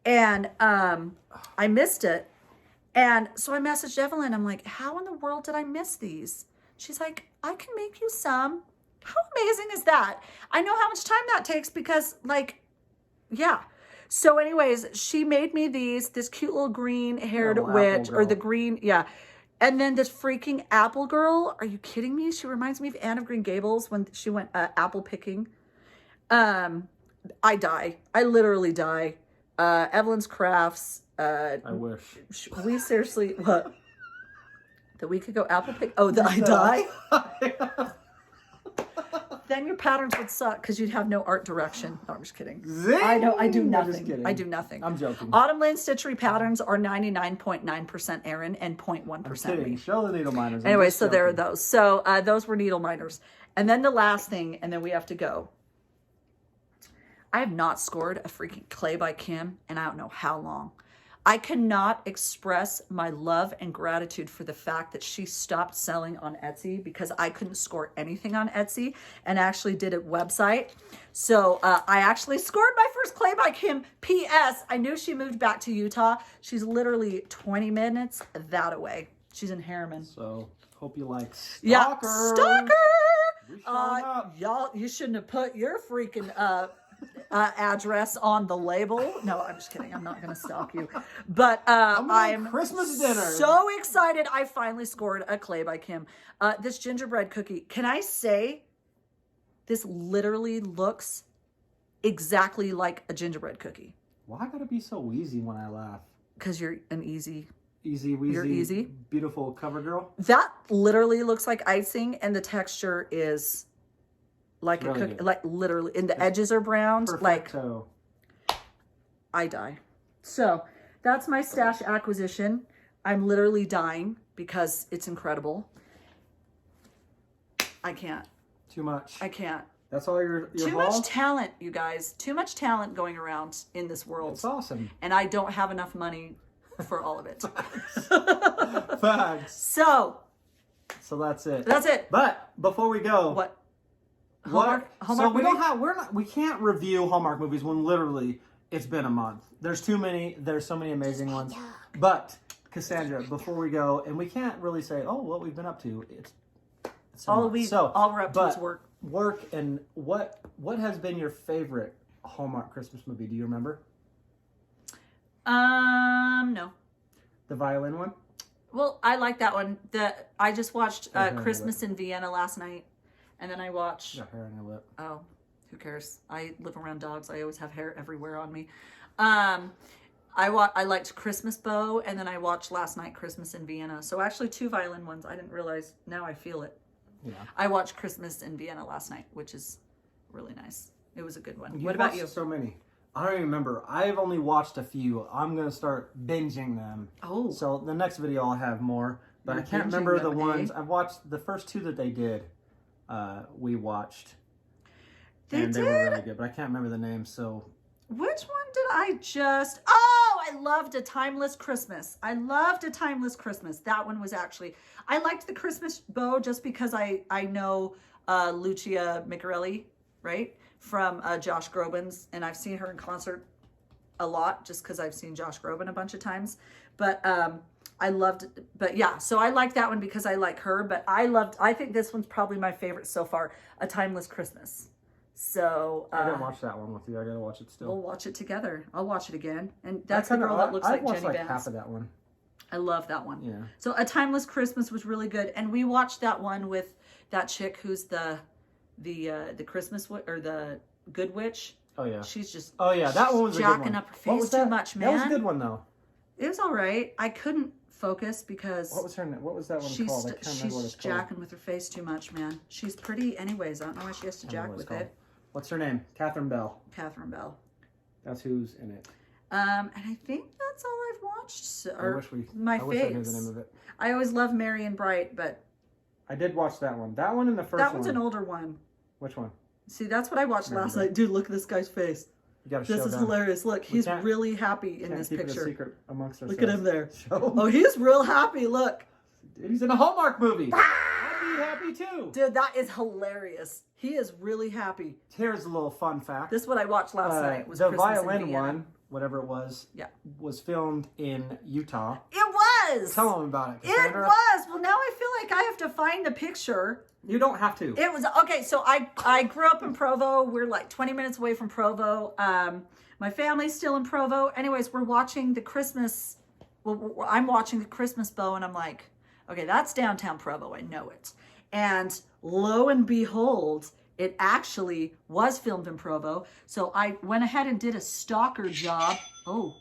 And I missed it. And so I messaged Evelyn. I'm like, how in the world did I miss these? She's like, I can make you some. How amazing is that? I know how much time that takes because, like, yeah. So anyways, she made me this cute little green-haired witch, or the green, yeah. And then this freaking apple girl. Are you kidding me? She reminds me of Anne of Green Gables when she went apple picking. I die. I literally die. Evelyn's Crafts. I wish. We seriously, what? That we could go apple pick? Oh, I die? Then your patterns would suck because you'd have no art direction. No, I'm just kidding. Zing! I know, I do I'm just nothing. kidding. I do nothing. I'm joking. Autumn Lane Stitchery patterns are 99.9% Aaron and 0.1% me. Show the needle minders. Anyway, so there are those. So those were needle minders. And then the last thing, and then we have to go. I have not scored a freaking clay by Kim, and I don't know how long. I cannot express my love and gratitude for the fact that she stopped selling on Etsy because I couldn't score anything on Etsy and actually did a website. So I actually scored my first clay by Kim. P.S. I knew she moved back to Utah. She's literally 20 minutes that away. She's in Harriman. So hope you like Stalker. Yeah, Stalker! We Y'all, you shouldn't have put your freaking address on the label. No, I'm just kidding. I'm not going to stalk you. But I'm Christmas dinner. So excited. I finally scored a clay by Kim. This gingerbread cookie. Can I say this literally looks exactly like a gingerbread cookie? Why gotta be so wheezy when I laugh? Because you're an easy, wheezy, you're easy, beautiful cover girl. That literally looks like icing, and the texture is like a cookie, like literally, and the edges are browned. Perfecto. Like, I die. So that's my stash acquisition. I'm literally dying because it's incredible. I can't. Too much. I can't. That's all your Too much talent, you guys. Too much talent going around in this world. It's awesome. And I don't have enough money for all of it. Facts. So that's it. That's it. But before we go, Hallmark so movie? we can't review Hallmark movies when literally It's been a month. There's so many amazing ones. But Cassandra, before we go, and we can't really say, oh, what we've been up to. It's all we're up to is work. Work, and what has been your favorite Hallmark Christmas movie? Do you remember? No. The violin one? Well, I like that one. I just watched Christmas in Vienna last night, and then I watched. Got hair on your lip. Oh, who cares? I live around dogs. I always have hair everywhere on me. I liked Christmas Bow, and then I watched last night Christmas in Vienna. So actually 2 violin ones. I didn't realize. Now I feel it. Yeah. I watched Christmas in Vienna last night, which is really nice. It was a good one. You what about you? So many. I don't even remember. I've only watched a few. I'm going to start binging them. Oh. So the next video I'll have more. But I can't remember the ones. I've watched the first 2 that they did. We watched. They were really good. But I can't remember the names. So. Which one did I just... Oh, I loved A Timeless Christmas. I loved A Timeless Christmas. That one was actually... I liked the Christmas Bow just because I know Lucia Micarelli, right? From Josh Groban's, and I've seen her in concert a lot just because I've seen Josh Groban a bunch of times. But I loved it. But yeah, so I like that one because I like her. But I think this one's probably my favorite so far, A Timeless Christmas. So I didn't watch that one with you. I gotta watch it still. We'll watch it together. I'll watch it again. And that's the girl that looks like Jenny watched Vance. half of that one. I love that one. Yeah. So A Timeless Christmas was really good, and we watched that one with that chick who's the Christmas or the Good Witch. Oh yeah. She's just that one was a good one. jacking up her face too much, man. That was a good one though. It was all right. I couldn't focus because what was her name? What was that one called? I can't remember what it's called. She's jacking with her face too much, man. She's pretty anyways. I don't know why she has to jack with it. What's her name? Catherine Bell. Catherine Bell. That's who's in it. And I think that's all I've watched. I wish I knew the name of it. I always love Merry and Bright, but I did watch that one. That one and the first one. That one's an older one. Which one? See, that's what I watched last night. Dude, look at this guy's face. You gotta this is hilarious. Look, he's really happy in this picture. Keep it a secret amongst ourselves. Look at him there. Oh, he's real happy. Look. Dude, he's in a Hallmark movie. I'd be happy too. Dude, that is hilarious. He is really happy. Here's a little fun fact. This is what I watched last night. Was the Christmas violin one, whatever it was, was filmed in Utah. It was. Tell them about it, Cassandra. It was. Well, now I feel like I have to find the picture. You don't have to. It was okay. So I grew up in Provo. We're like 20 minutes away from Provo. My family's still in Provo. Anyways, we're watching the Christmas. Well, I'm watching the Christmas Bow, and I'm like, okay, that's downtown Provo. I know it. And lo and behold, it actually was filmed in Provo. So I went ahead and did a stalker job. Oh,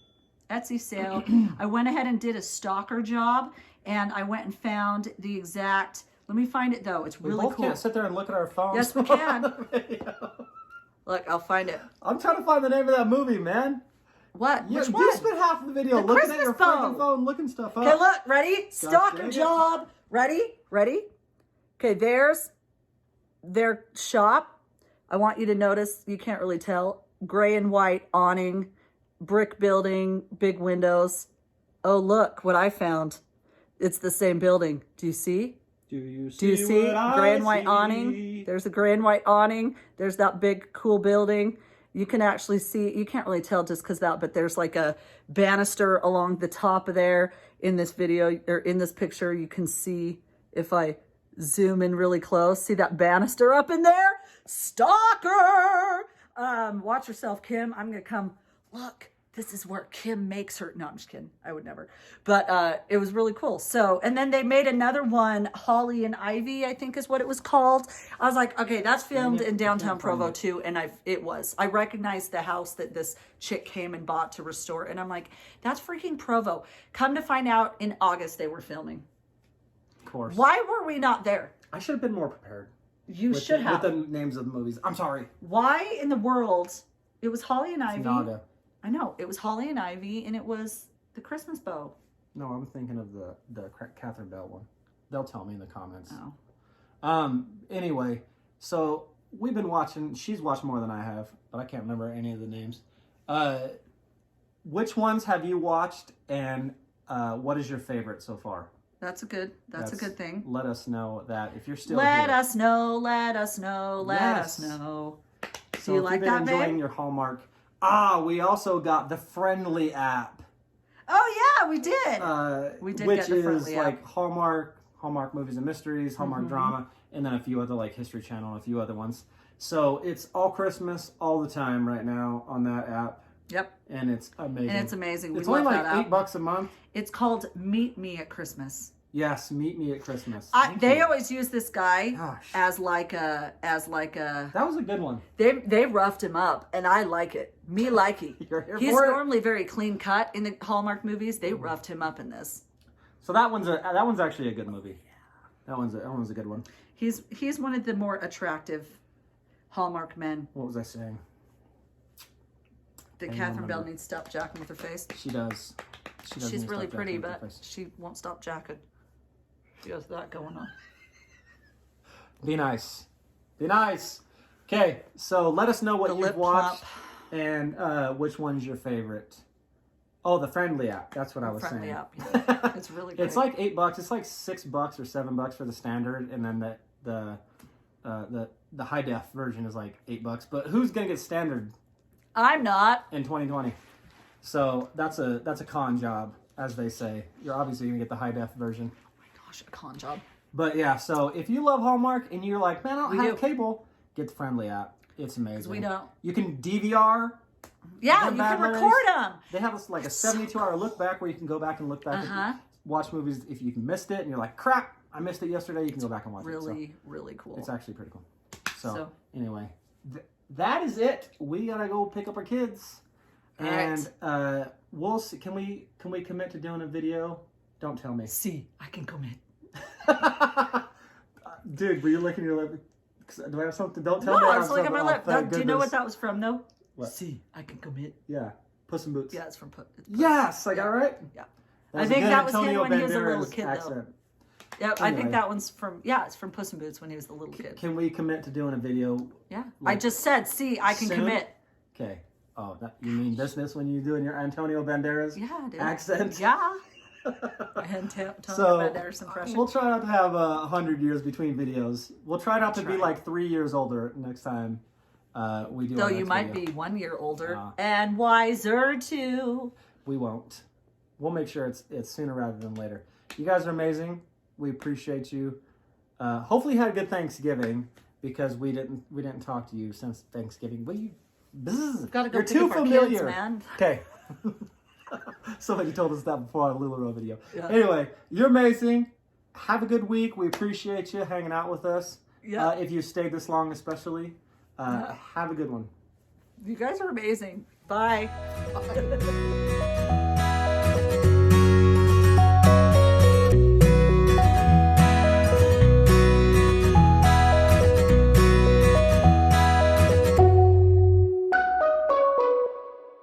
Etsy sale. I went ahead and did a stalker job, and I went and found the exact. Let me find it though. It's really cool. We both can't sit there and look at our phones. Yes, we can. Look, I'll find it. I'm trying to find the name of that movie, man. What? Which one? You spent half of the video looking at your fucking phone, looking stuff up. Okay, look, ready? Stalker job. Ready? Okay, there's their shop. I want you to notice, you can't really tell, gray and white awning, brick building, big windows. Oh, look what I found. It's the same building. Do you see? Do you see? Gray and white awning. There's a gray and white awning. There's that big cool building. You can actually see, you can't really tell just because but there's like a banister along the top of there in this video, or in this picture. You can see if I zoom in really close. See that banister up in there? Stalker! Watch yourself, Kim. I'm going to come. Look, this is where Kim makes her. No, I'm just kidding. I would never. But it was really cool. So, and then they made another one, Holly and Ivy, I think is what it was called. I was like, okay, that's filmed in downtown Provo too. And I recognized the house that this chick came and bought to restore. And I'm like, that's freaking Provo. Come to find out, in August they were filming. Of course. Why were we not there? I should have been more prepared. You should have. With the names of the movies. I'm sorry. Why in the world? It was Holly and Ivy. Naga. I know. It was Holly and Ivy, and it was the Christmas Bow. No, I'm thinking of the Catherine Bell one. They'll tell me in the comments. Oh. Anyway, so we've been watching. She's watched more than I have, but I can't remember any of the names. Which ones have you watched, and what is your favorite so far? That's a good thing. Let us know that if you're still let here. us know. Do you like that, babe? Enjoying your Hallmark. We also got the Friendly app. Oh yeah, we did. Which get the is Friendly app. like Hallmark movies and mysteries, Hallmark drama, and then a few other like History Channel, and a few other ones. So it's all Christmas all the time right now on that app. Yep. And it's amazing. We It's only love like that $8 a month. It's called Meet Me at Christmas. Yes, Meet Me at Christmas. They always use this guy Gosh. as like a. That was a good one. They roughed him up, and I like it. Me likey. You're here He's for it? normally very clean cut in the Hallmark movies. They roughed him up in this. So that one's actually a good movie. That one's a good one. He's one of the more attractive Hallmark men. What was I saying? That Catherine Bell needs to stop jacking with her face. She does. She's really pretty, but she won't stop jacking. She has that going on. Be nice. Be nice. Okay, so let us know what you've watched and which one's your favorite. Oh, the Friendly app. That's what I was saying. Friendly app. Yeah. It's really great. It's like $8. It's like $6 or $7 for the standard, and then the high def version is like $8. But who's gonna get standard? I'm not. In 2020. So that's a con job, as they say. You're obviously gonna get the high def version. Gosh, a con job. But yeah, so if you love Hallmark and you're like, man, I don't have cable, get the Friendly app. It's amazing. We don't. You can DVR. Yeah, you can record them. They have like a 72-hour look back where you can go back and look back and watch movies if you missed it and you're like, crap, I missed it yesterday. You can go back and watch it. Really cool. It's actually pretty cool. So. Anyway, that is it. We gotta go pick up our kids. And we'll see. Can we commit to doing a video? Don't tell me. See, I can commit. Dude, were you licking your lip? Do I have something? Don't tell me. No, I was licking my lip. Do you know what that? that was from, though? What? See, I can commit. Yeah, Puss in Boots. Yeah, it's from Puss. Yes, I got it right. Yeah, I think that was him when he was a little kid, though. Yeah, Anyway. I think that one's from. Yeah, it's from Puss in Boots when he was the little kid. Can we commit to doing a video? Yeah, I just said, see, I can commit. Okay. Oh, you mean business when you're doing your Antonio Banderas accent? Yeah. Antonio Banderas impression. We'll try not to have 100 years between videos. We'll try not to be like 3 years older next time we do. Though you might be 1 year older and wiser too. We won't. We'll make sure it's sooner rather than later. You guys are amazing. We appreciate you. Hopefully you had a good Thanksgiving because we didn't talk to you since Thanksgiving. Gotta go You're pick too up familiar. Our kids, man. Okay. Somebody told us that before on a Little Row video. Yeah. Anyway, you're amazing. Have a good week. We appreciate you hanging out with us. Yeah. If you stayed this long, especially, have a good one. You guys are amazing. Bye.